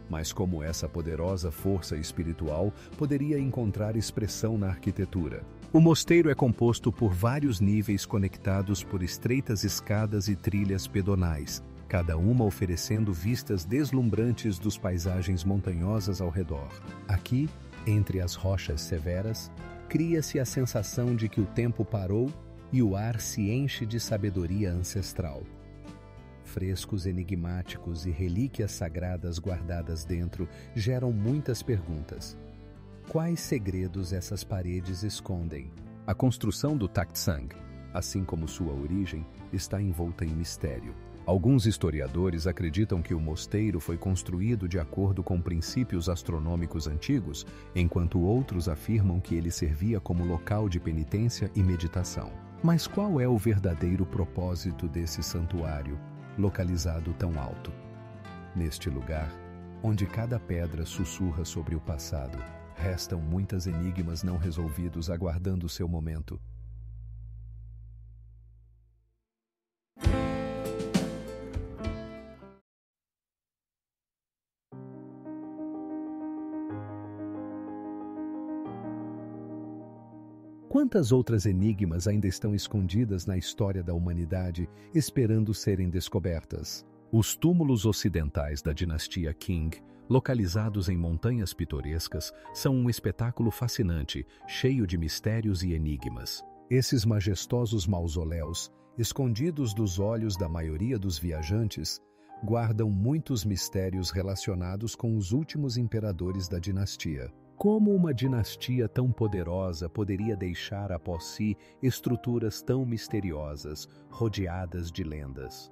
Mas como essa poderosa força espiritual poderia encontrar expressão na arquitetura? O mosteiro é composto por vários níveis conectados por estreitas escadas e trilhas pedonais, cada uma oferecendo vistas deslumbrantes dos paisagens montanhosas ao redor. Aqui, entre as rochas severas, cria-se a sensação de que o tempo parou e o ar se enche de sabedoria ancestral. Frescos enigmáticos e relíquias sagradas guardadas dentro geram muitas perguntas. Quais segredos essas paredes escondem? A construção do Taktsang, assim como sua origem, está envolta em mistério. Alguns historiadores acreditam que o mosteiro foi construído de acordo com princípios astronômicos antigos, enquanto outros afirmam que ele servia como local de penitência e meditação. Mas qual é o verdadeiro propósito desse santuário, localizado tão alto? Neste lugar, onde cada pedra sussurra sobre o passado, restam muitos enigmas não resolvidos aguardando seu momento. Quantas outras enigmas ainda estão escondidas na história da humanidade, esperando serem descobertas? Os túmulos ocidentais da dinastia Qing, localizados em montanhas pitorescas, são um espetáculo fascinante, cheio de mistérios e enigmas. Esses majestosos mausoléus, escondidos dos olhos da maioria dos viajantes, guardam muitos mistérios relacionados com os últimos imperadores da dinastia. Como uma dinastia tão poderosa poderia deixar após si estruturas tão misteriosas, rodeadas de lendas?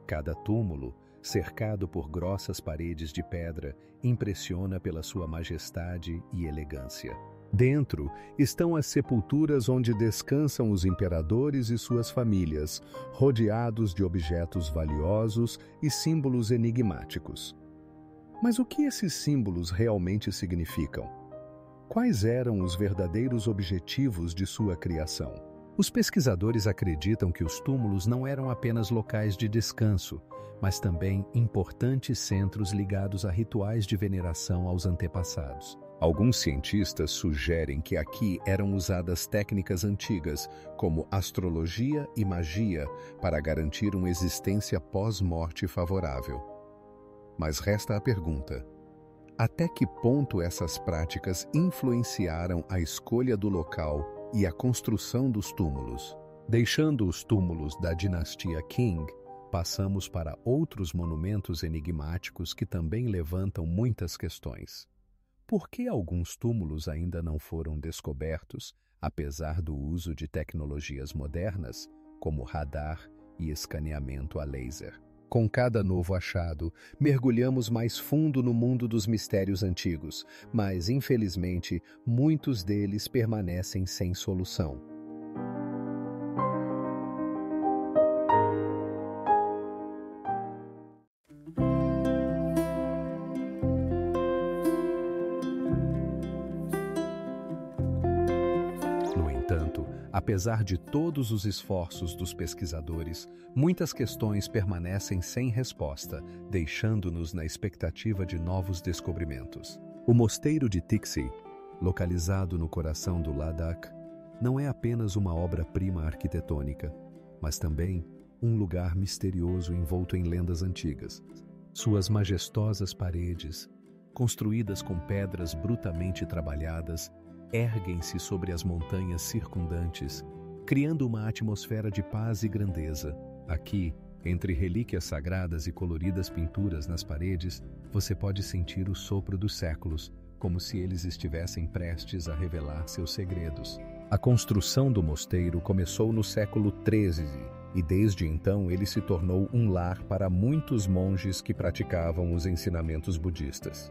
Cada túmulo, cercado por grossas paredes de pedra, impressiona pela sua majestade e elegância. Dentro estão as sepulturas onde descansam os imperadores e suas famílias, rodeados de objetos valiosos e símbolos enigmáticos. Mas o que esses símbolos realmente significam? Quais eram os verdadeiros objetivos de sua criação? Os pesquisadores acreditam que os túmulos não eram apenas locais de descanso, mas também importantes centros ligados a rituais de veneração aos antepassados. Alguns cientistas sugerem que aqui eram usadas técnicas antigas, como astrologia e magia, para garantir uma existência pós-morte favorável. Mas resta a pergunta: até que ponto essas práticas influenciaram a escolha do local e a construção dos túmulos? Deixando os túmulos da dinastia Qing, passamos para outros monumentos enigmáticos que também levantam muitas questões. Por que alguns túmulos ainda não foram descobertos, apesar do uso de tecnologias modernas, como radar e escaneamento a laser? Com cada novo achado, mergulhamos mais fundo no mundo dos mistérios antigos, mas, infelizmente, muitos deles permanecem sem solução. No entanto, apesar de todos os esforços dos pesquisadores, muitas questões permanecem sem resposta, deixando-nos na expectativa de novos descobrimentos. O mosteiro de Tixi, localizado no coração do Ladakh, não é apenas uma obra-prima arquitetônica, mas também um lugar misterioso envolto em lendas antigas. Suas majestosas paredes, construídas com pedras brutalmente trabalhadas, erguem-se sobre as montanhas circundantes, criando uma atmosfera de paz e grandeza. Aqui, entre relíquias sagradas e coloridas pinturas nas paredes, você pode sentir o sopro dos séculos, como se eles estivessem prestes a revelar seus segredos. A construção do mosteiro começou no século XIII e desde então ele se tornou um lar para muitos monges que praticavam os ensinamentos budistas.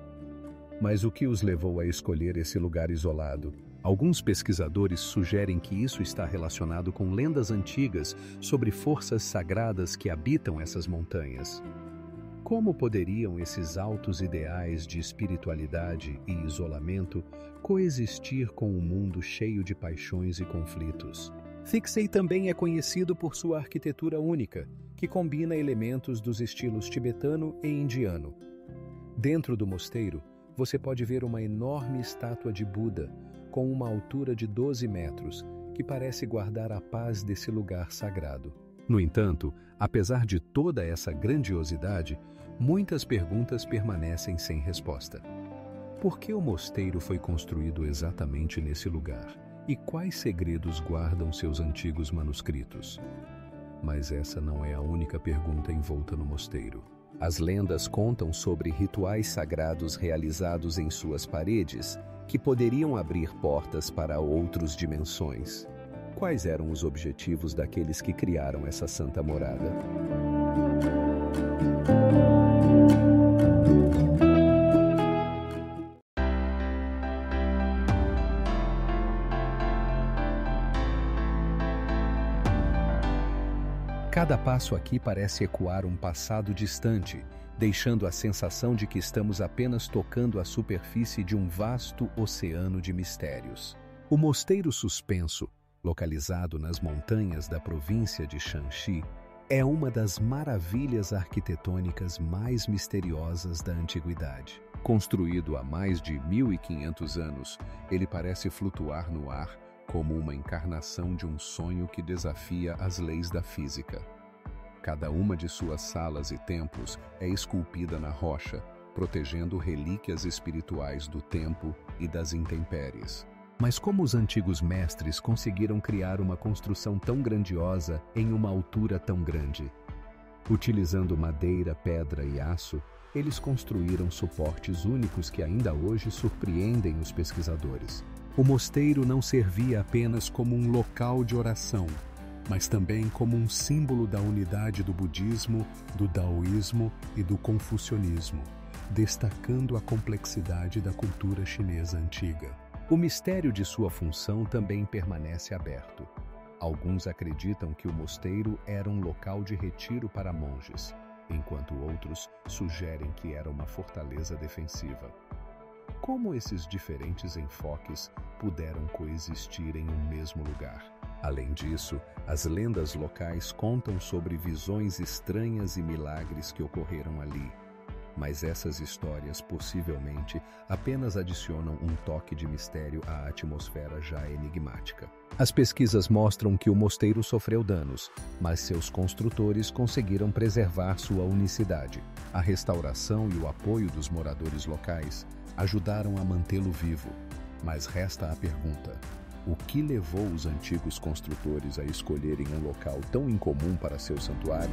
Mas o que os levou a escolher esse lugar isolado? Alguns pesquisadores sugerem que isso está relacionado com lendas antigas sobre forças sagradas que habitam essas montanhas. Como poderiam esses altos ideais de espiritualidade e isolamento coexistir com um mundo cheio de paixões e conflitos? Tixi também é conhecido por sua arquitetura única, que combina elementos dos estilos tibetano e indiano. Dentro do mosteiro, você pode ver uma enorme estátua de Buda, com uma altura de 12 metros, que parece guardar a paz desse lugar sagrado. No entanto, apesar de toda essa grandiosidade, muitas perguntas permanecem sem resposta. Por que o mosteiro foi construído exatamente nesse lugar? E quais segredos guardam seus antigos manuscritos? Mas essa não é a única pergunta envolta no mosteiro. As lendas contam sobre rituais sagrados realizados em suas paredes que poderiam abrir portas para outras dimensões. Quais eram os objetivos daqueles que criaram essa santa morada? Cada passo aqui parece ecoar um passado distante, deixando a sensação de que estamos apenas tocando a superfície de um vasto oceano de mistérios. O Mosteiro Suspenso, localizado nas montanhas da província de Shanxi, é uma das maravilhas arquitetônicas mais misteriosas da antiguidade. Construído há mais de 1500 anos, ele parece flutuar no ar como uma encarnação de um sonho que desafia as leis da física. Cada uma de suas salas e templos é esculpida na rocha, protegendo relíquias espirituais do tempo e das intempéries. Mas como os antigos mestres conseguiram criar uma construção tão grandiosa em uma altura tão grande? Utilizando madeira, pedra e aço, eles construíram suportes únicos que ainda hoje surpreendem os pesquisadores. O mosteiro não servia apenas como um local de oração, mas também como um símbolo da unidade do budismo, do daoísmo e do confucionismo, destacando a complexidade da cultura chinesa antiga. O mistério de sua função também permanece aberto. Alguns acreditam que o mosteiro era um local de retiro para monges, enquanto outros sugerem que era uma fortaleza defensiva. Como esses diferentes enfoques puderam coexistir em um mesmo lugar? Além disso, as lendas locais contam sobre visões estranhas e milagres que ocorreram ali. Mas essas histórias possivelmente apenas adicionam um toque de mistério à atmosfera já enigmática. As pesquisas mostram que o mosteiro sofreu danos, mas seus construtores conseguiram preservar sua unicidade. A restauração e o apoio dos moradores locais ajudaram a mantê-lo vivo. Mas resta a pergunta: o que levou os antigos construtores a escolherem um local tão incomum para seu santuário?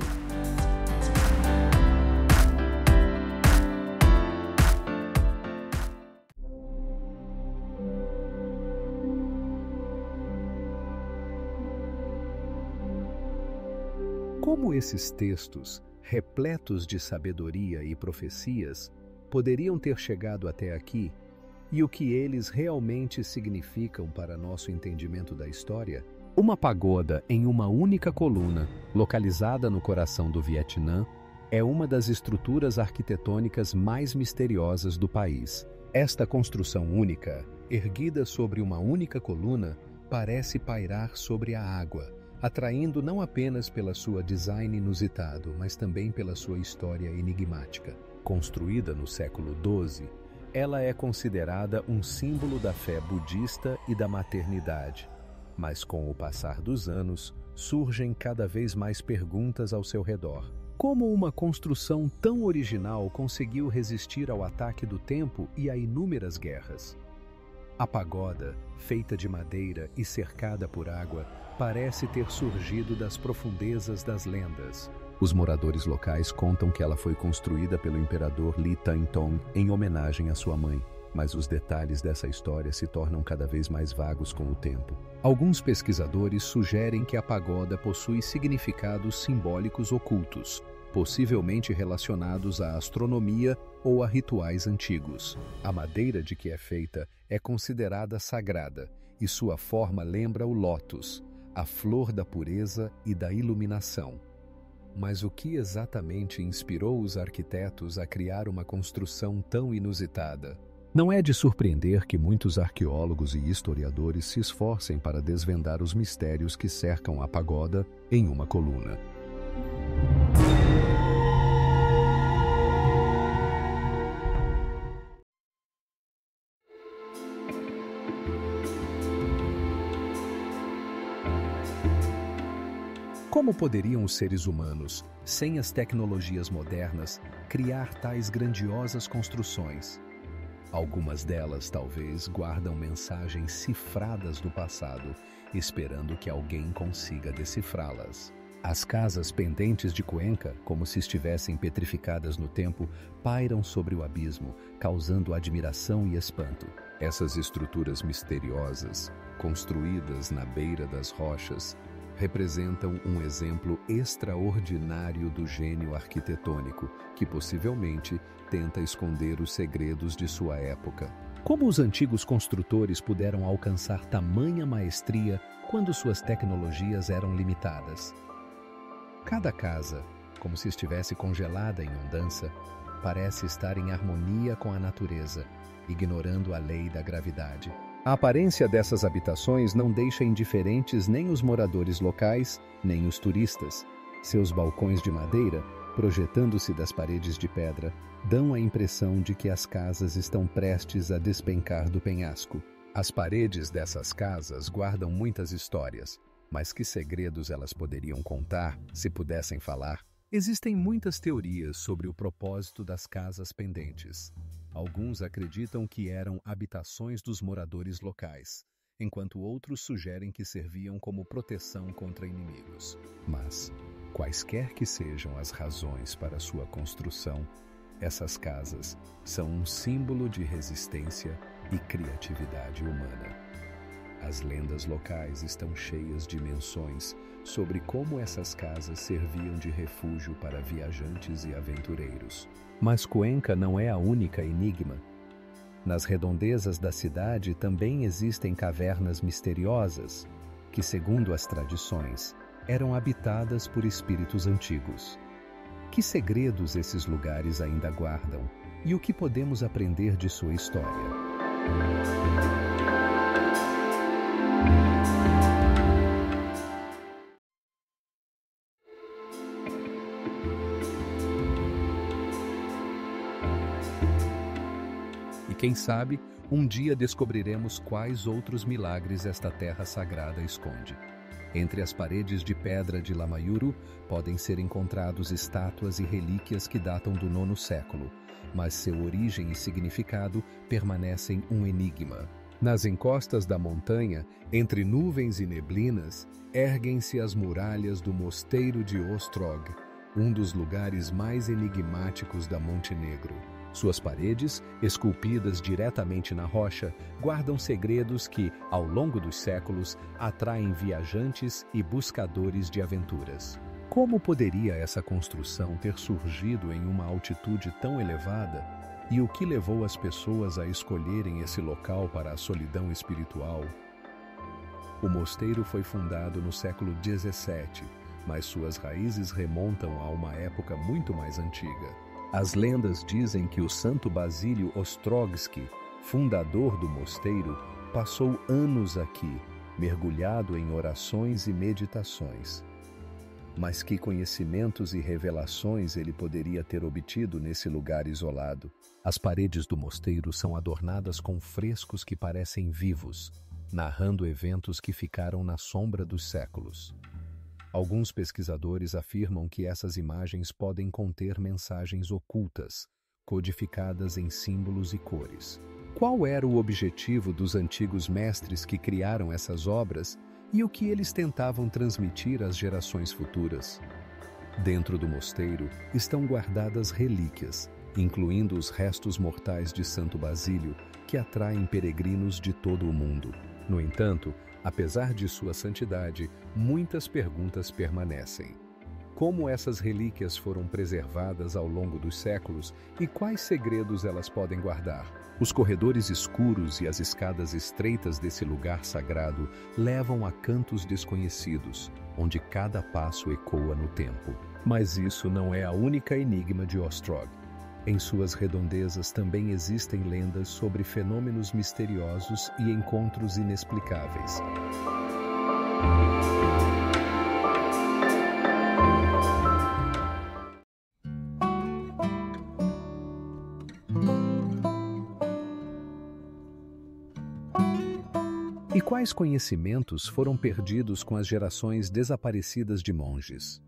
Como esses textos, repletos de sabedoria e profecias, poderiam ter chegado até aqui, e o que eles realmente significam para nosso entendimento da história? Uma pagoda em uma única coluna, localizada no coração do Vietnã, é uma das estruturas arquitetônicas mais misteriosas do país. Esta construção única, erguida sobre uma única coluna, parece pairar sobre a água, atraindo não apenas pela sua design inusitado, mas também pela sua história enigmática. Construída no século XII, ela é considerada um símbolo da fé budista e da maternidade. Mas com o passar dos anos, surgem cada vez mais perguntas ao seu redor. Como uma construção tão original conseguiu resistir ao ataque do tempo e a inúmeras guerras? A pagoda, feita de madeira e cercada por água, parece ter surgido das profundezas das lendas. Os moradores locais contam que ela foi construída pelo imperador Li Tangtong em homenagem à sua mãe, mas os detalhes dessa história se tornam cada vez mais vagos com o tempo. Alguns pesquisadores sugerem que a pagoda possui significados simbólicos ocultos, possivelmente relacionados à astronomia ou a rituais antigos. A madeira de que é feita é considerada sagrada e sua forma lembra o lótus, a flor da pureza e da iluminação. Mas o que exatamente inspirou os arquitetos a criar uma construção tão inusitada? Não é de surpreender que muitos arqueólogos e historiadores se esforcem para desvendar os mistérios que cercam a pagoda em uma coluna. Como poderiam os seres humanos, sem as tecnologias modernas, criar tais grandiosas construções? Algumas delas, talvez, guardam mensagens cifradas do passado, esperando que alguém consiga decifrá-las. As casas pendentes de Cuenca, como se estivessem petrificadas no tempo, pairam sobre o abismo, causando admiração e espanto. Essas estruturas misteriosas, construídas na beira das rochas, representam um exemplo extraordinário do gênio arquitetônico, que possivelmente tenta esconder os segredos de sua época. Como os antigos construtores puderam alcançar tamanha maestria quando suas tecnologias eram limitadas? Cada casa, como se estivesse congelada em ondança, parece estar em harmonia com a natureza, ignorando a lei da gravidade. A aparência dessas habitações não deixa indiferentes nem os moradores locais, nem os turistas. Seus balcões de madeira, projetando-se das paredes de pedra, dão a impressão de que as casas estão prestes a despencar do penhasco. As paredes dessas casas guardam muitas histórias, mas que segredos elas poderiam contar se pudessem falar? Existem muitas teorias sobre o propósito das casas pendentes. Alguns acreditam que eram habitações dos moradores locais, enquanto outros sugerem que serviam como proteção contra inimigos. Mas, quaisquer que sejam as razões para sua construção, essas casas são um símbolo de resistência e criatividade humana. As lendas locais estão cheias de menções sobre como essas casas serviam de refúgio para viajantes e aventureiros. Mas Cuenca não é a única enigma. Nas redondezas da cidade também existem cavernas misteriosas, que, segundo as tradições, eram habitadas por espíritos antigos. Que segredos esses lugares ainda guardam e o que podemos aprender de sua história? E quem sabe, um dia descobriremos quais outros milagres esta terra sagrada esconde. Entre as paredes de pedra de Lamayuru podem ser encontrados estátuas e relíquias que datam do 9º século, mas seu origem e significado permanecem um enigma. Nas encostas da montanha, entre nuvens e neblinas, erguem-se as muralhas do Mosteiro de Ostrog, um dos lugares mais enigmáticos da Montenegro. Suas paredes, esculpidas diretamente na rocha, guardam segredos que, ao longo dos séculos, atraem viajantes e buscadores de aventuras. Como poderia essa construção ter surgido em uma altitude tão elevada? E o que levou as pessoas a escolherem esse local para a solidão espiritual? O mosteiro foi fundado no século XVII, mas suas raízes remontam a uma época muito mais antiga. As lendas dizem que o santo Basílio Ostrogski, fundador do mosteiro, passou anos aqui, mergulhado em orações e meditações. Mas que conhecimentos e revelações ele poderia ter obtido nesse lugar isolado? As paredes do mosteiro são adornadas com frescos que parecem vivos, narrando eventos que ficaram na sombra dos séculos. Alguns pesquisadores afirmam que essas imagens podem conter mensagens ocultas, codificadas em símbolos e cores. Qual era o objetivo dos antigos mestres que criaram essas obras e o que eles tentavam transmitir às gerações futuras? Dentro do mosteiro estão guardadas relíquias, incluindo os restos mortais de Santo Basílio, que atraem peregrinos de todo o mundo. No entanto, apesar de sua santidade, muitas perguntas permanecem. Como essas relíquias foram preservadas ao longo dos séculos e quais segredos elas podem guardar? Os corredores escuros e as escadas estreitas desse lugar sagrado levam a cantos desconhecidos, onde cada passo ecoa no tempo. Mas isso não é a única enigma de Ostrog. Em suas redondezas também existem lendas sobre fenômenos misteriosos e encontros inexplicáveis. E quais conhecimentos foram perdidos com as gerações desaparecidas de monges?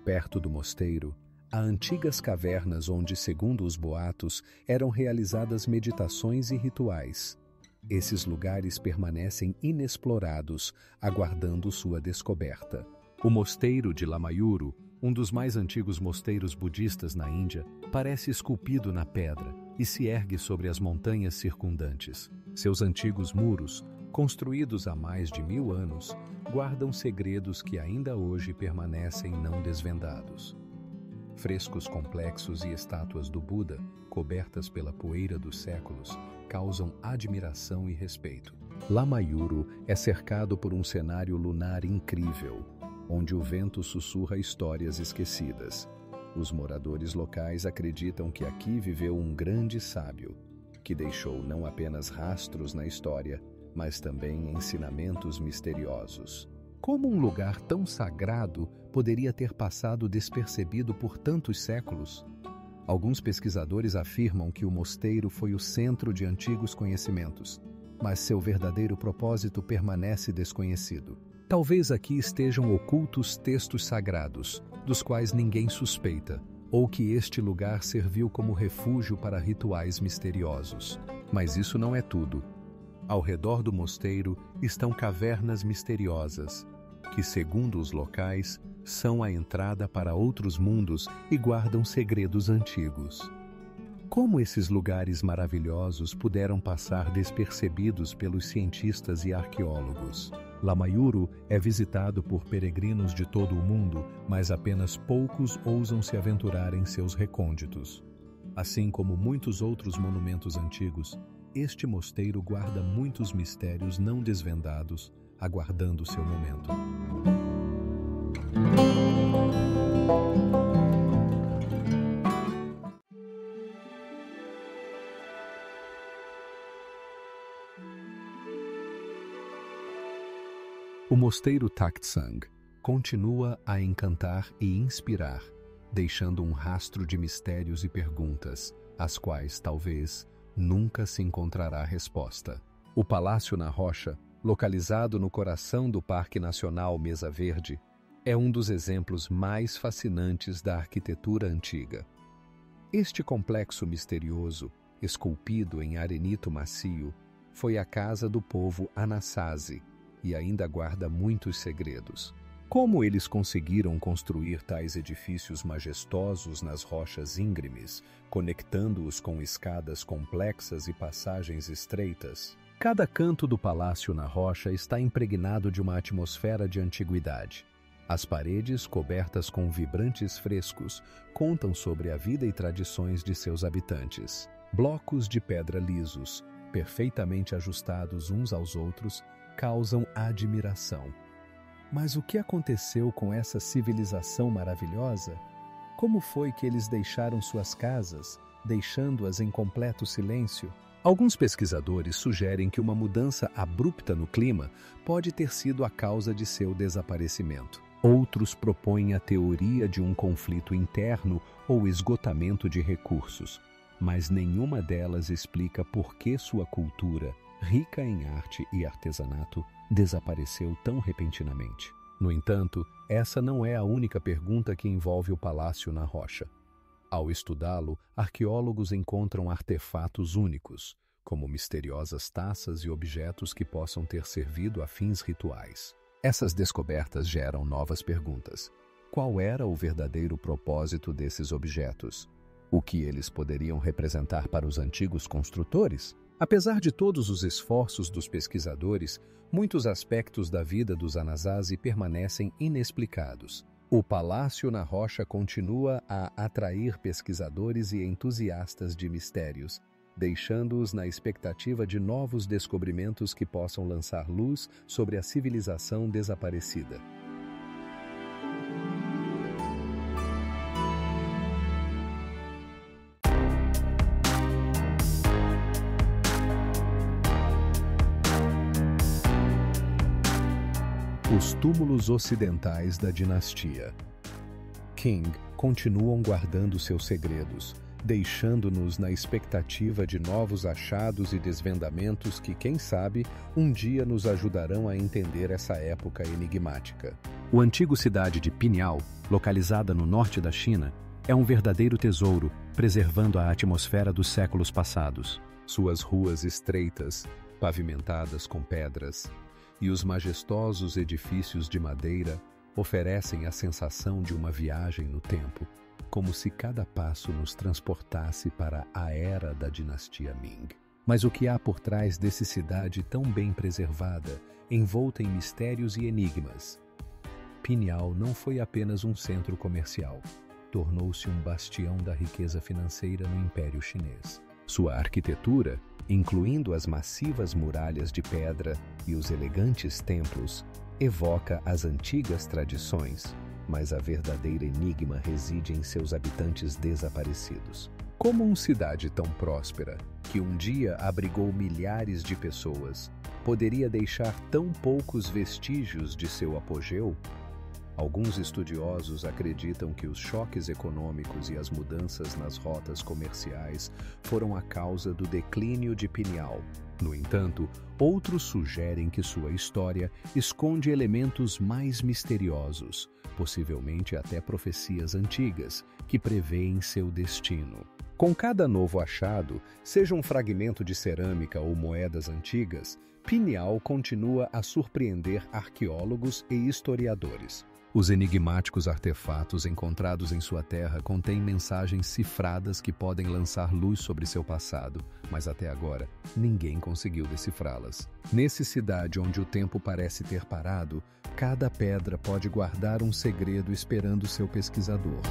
Perto do mosteiro, há antigas cavernas onde, segundo os boatos, eram realizadas meditações e rituais. Esses lugares permanecem inexplorados, aguardando sua descoberta. O mosteiro de Lamayuru, um dos mais antigos mosteiros budistas na Índia, parece esculpido na pedra e se ergue sobre as montanhas circundantes. Seus antigos muros, construídos há mais de 1000 anos, guardam segredos que ainda hoje permanecem não desvendados. Frescos complexos e estátuas do Buda, cobertas pela poeira dos séculos, causam admiração e respeito. Lamayuru é cercado por um cenário lunar incrível, onde o vento sussurra histórias esquecidas. Os moradores locais acreditam que aqui viveu um grande sábio, que deixou não apenas rastros na história, mas também ensinamentos misteriosos. Como um lugar tão sagrado poderia ter passado despercebido por tantos séculos? Alguns pesquisadores afirmam que o mosteiro foi o centro de antigos conhecimentos, mas seu verdadeiro propósito permanece desconhecido. Talvez aqui estejam ocultos textos sagrados, dos quais ninguém suspeita, ou que este lugar serviu como refúgio para rituais misteriosos. Mas isso não é tudo. Ao redor do mosteiro estão cavernas misteriosas, que, segundo os locais, são a entrada para outros mundos e guardam segredos antigos. Como esses lugares maravilhosos puderam passar despercebidos pelos cientistas e arqueólogos? Lamayuru é visitado por peregrinos de todo o mundo, mas apenas poucos ousam se aventurar em seus recônditos. Assim como muitos outros monumentos antigos, este mosteiro guarda muitos mistérios não desvendados, aguardando seu momento. O mosteiro Taktsang continua a encantar e inspirar, deixando um rastro de mistérios e perguntas, às quais talvez nunca se encontrará resposta. O Palácio na Rocha, localizado no coração do Parque Nacional Mesa Verde, é um dos exemplos mais fascinantes da arquitetura antiga. Este complexo misterioso, esculpido em arenito macio, foi a casa do povo Anasazi e ainda guarda muitos segredos. Como eles conseguiram construir tais edifícios majestosos nas rochas íngremes, conectando-os com escadas complexas e passagens estreitas? Cada canto do palácio na rocha está impregnado de uma atmosfera de antiguidade. As paredes, cobertas com vibrantes frescos, contam sobre a vida e tradições de seus habitantes. Blocos de pedra lisos, perfeitamente ajustados uns aos outros, causam admiração. Mas o que aconteceu com essa civilização maravilhosa? Como foi que eles deixaram suas casas, deixando-as em completo silêncio? Alguns pesquisadores sugerem que uma mudança abrupta no clima pode ter sido a causa de seu desaparecimento. Outros propõem a teoria de um conflito interno ou esgotamento de recursos, mas nenhuma delas explica por que sua cultura, rica em arte e artesanato, desapareceu tão repentinamente. No entanto, essa não é a única pergunta que envolve o Palácio na Rocha. Ao estudá-lo, arqueólogos encontram artefatos únicos, como misteriosas taças e objetos que possam ter servido a fins rituais. Essas descobertas geram novas perguntas. Qual era o verdadeiro propósito desses objetos? O que eles poderiam representar para os antigos construtores? Apesar de todos os esforços dos pesquisadores, muitos aspectos da vida dos Anasazi permanecem inexplicados. O Palácio na Rocha continua a atrair pesquisadores e entusiastas de mistérios, deixando-os na expectativa de novos descobrimentos que possam lançar luz sobre a civilização desaparecida. Os túmulos ocidentais da dinastia Qing continuam guardando seus segredos, deixando-nos na expectativa de novos achados e desvendamentos que, quem sabe, um dia nos ajudarão a entender essa época enigmática. O antigo cidade de Pinyao, localizada no norte da China, é um verdadeiro tesouro, preservando a atmosfera dos séculos passados. Suas ruas estreitas, pavimentadas com pedras, e os majestosos edifícios de madeira oferecem a sensação de uma viagem no tempo, como se cada passo nos transportasse para a era da dinastia Ming. Mas o que há por trás dessa cidade tão bem preservada, envolta em mistérios e enigmas? Pinyao não foi apenas um centro comercial. Tornou-se um bastião da riqueza financeira no Império Chinês. Sua arquitetura, incluindo as massivas muralhas de pedra e os elegantes templos, evoca as antigas tradições, mas a verdadeira enigma reside em seus habitantes desaparecidos. Como uma cidade tão próspera, que um dia abrigou milhares de pessoas, poderia deixar tão poucos vestígios de seu apogeu? Alguns estudiosos acreditam que os choques econômicos e as mudanças nas rotas comerciais foram a causa do declínio de Pinyao. No entanto, outros sugerem que sua história esconde elementos mais misteriosos, possivelmente até profecias antigas, que prevêem seu destino. Com cada novo achado, seja um fragmento de cerâmica ou moedas antigas, Pinyao continua a surpreender arqueólogos e historiadores. Os enigmáticos artefatos encontrados em sua terra contêm mensagens cifradas que podem lançar luz sobre seu passado, mas até agora ninguém conseguiu decifrá-las. Nessa cidade onde o tempo parece ter parado, cada pedra pode guardar um segredo esperando seu pesquisador.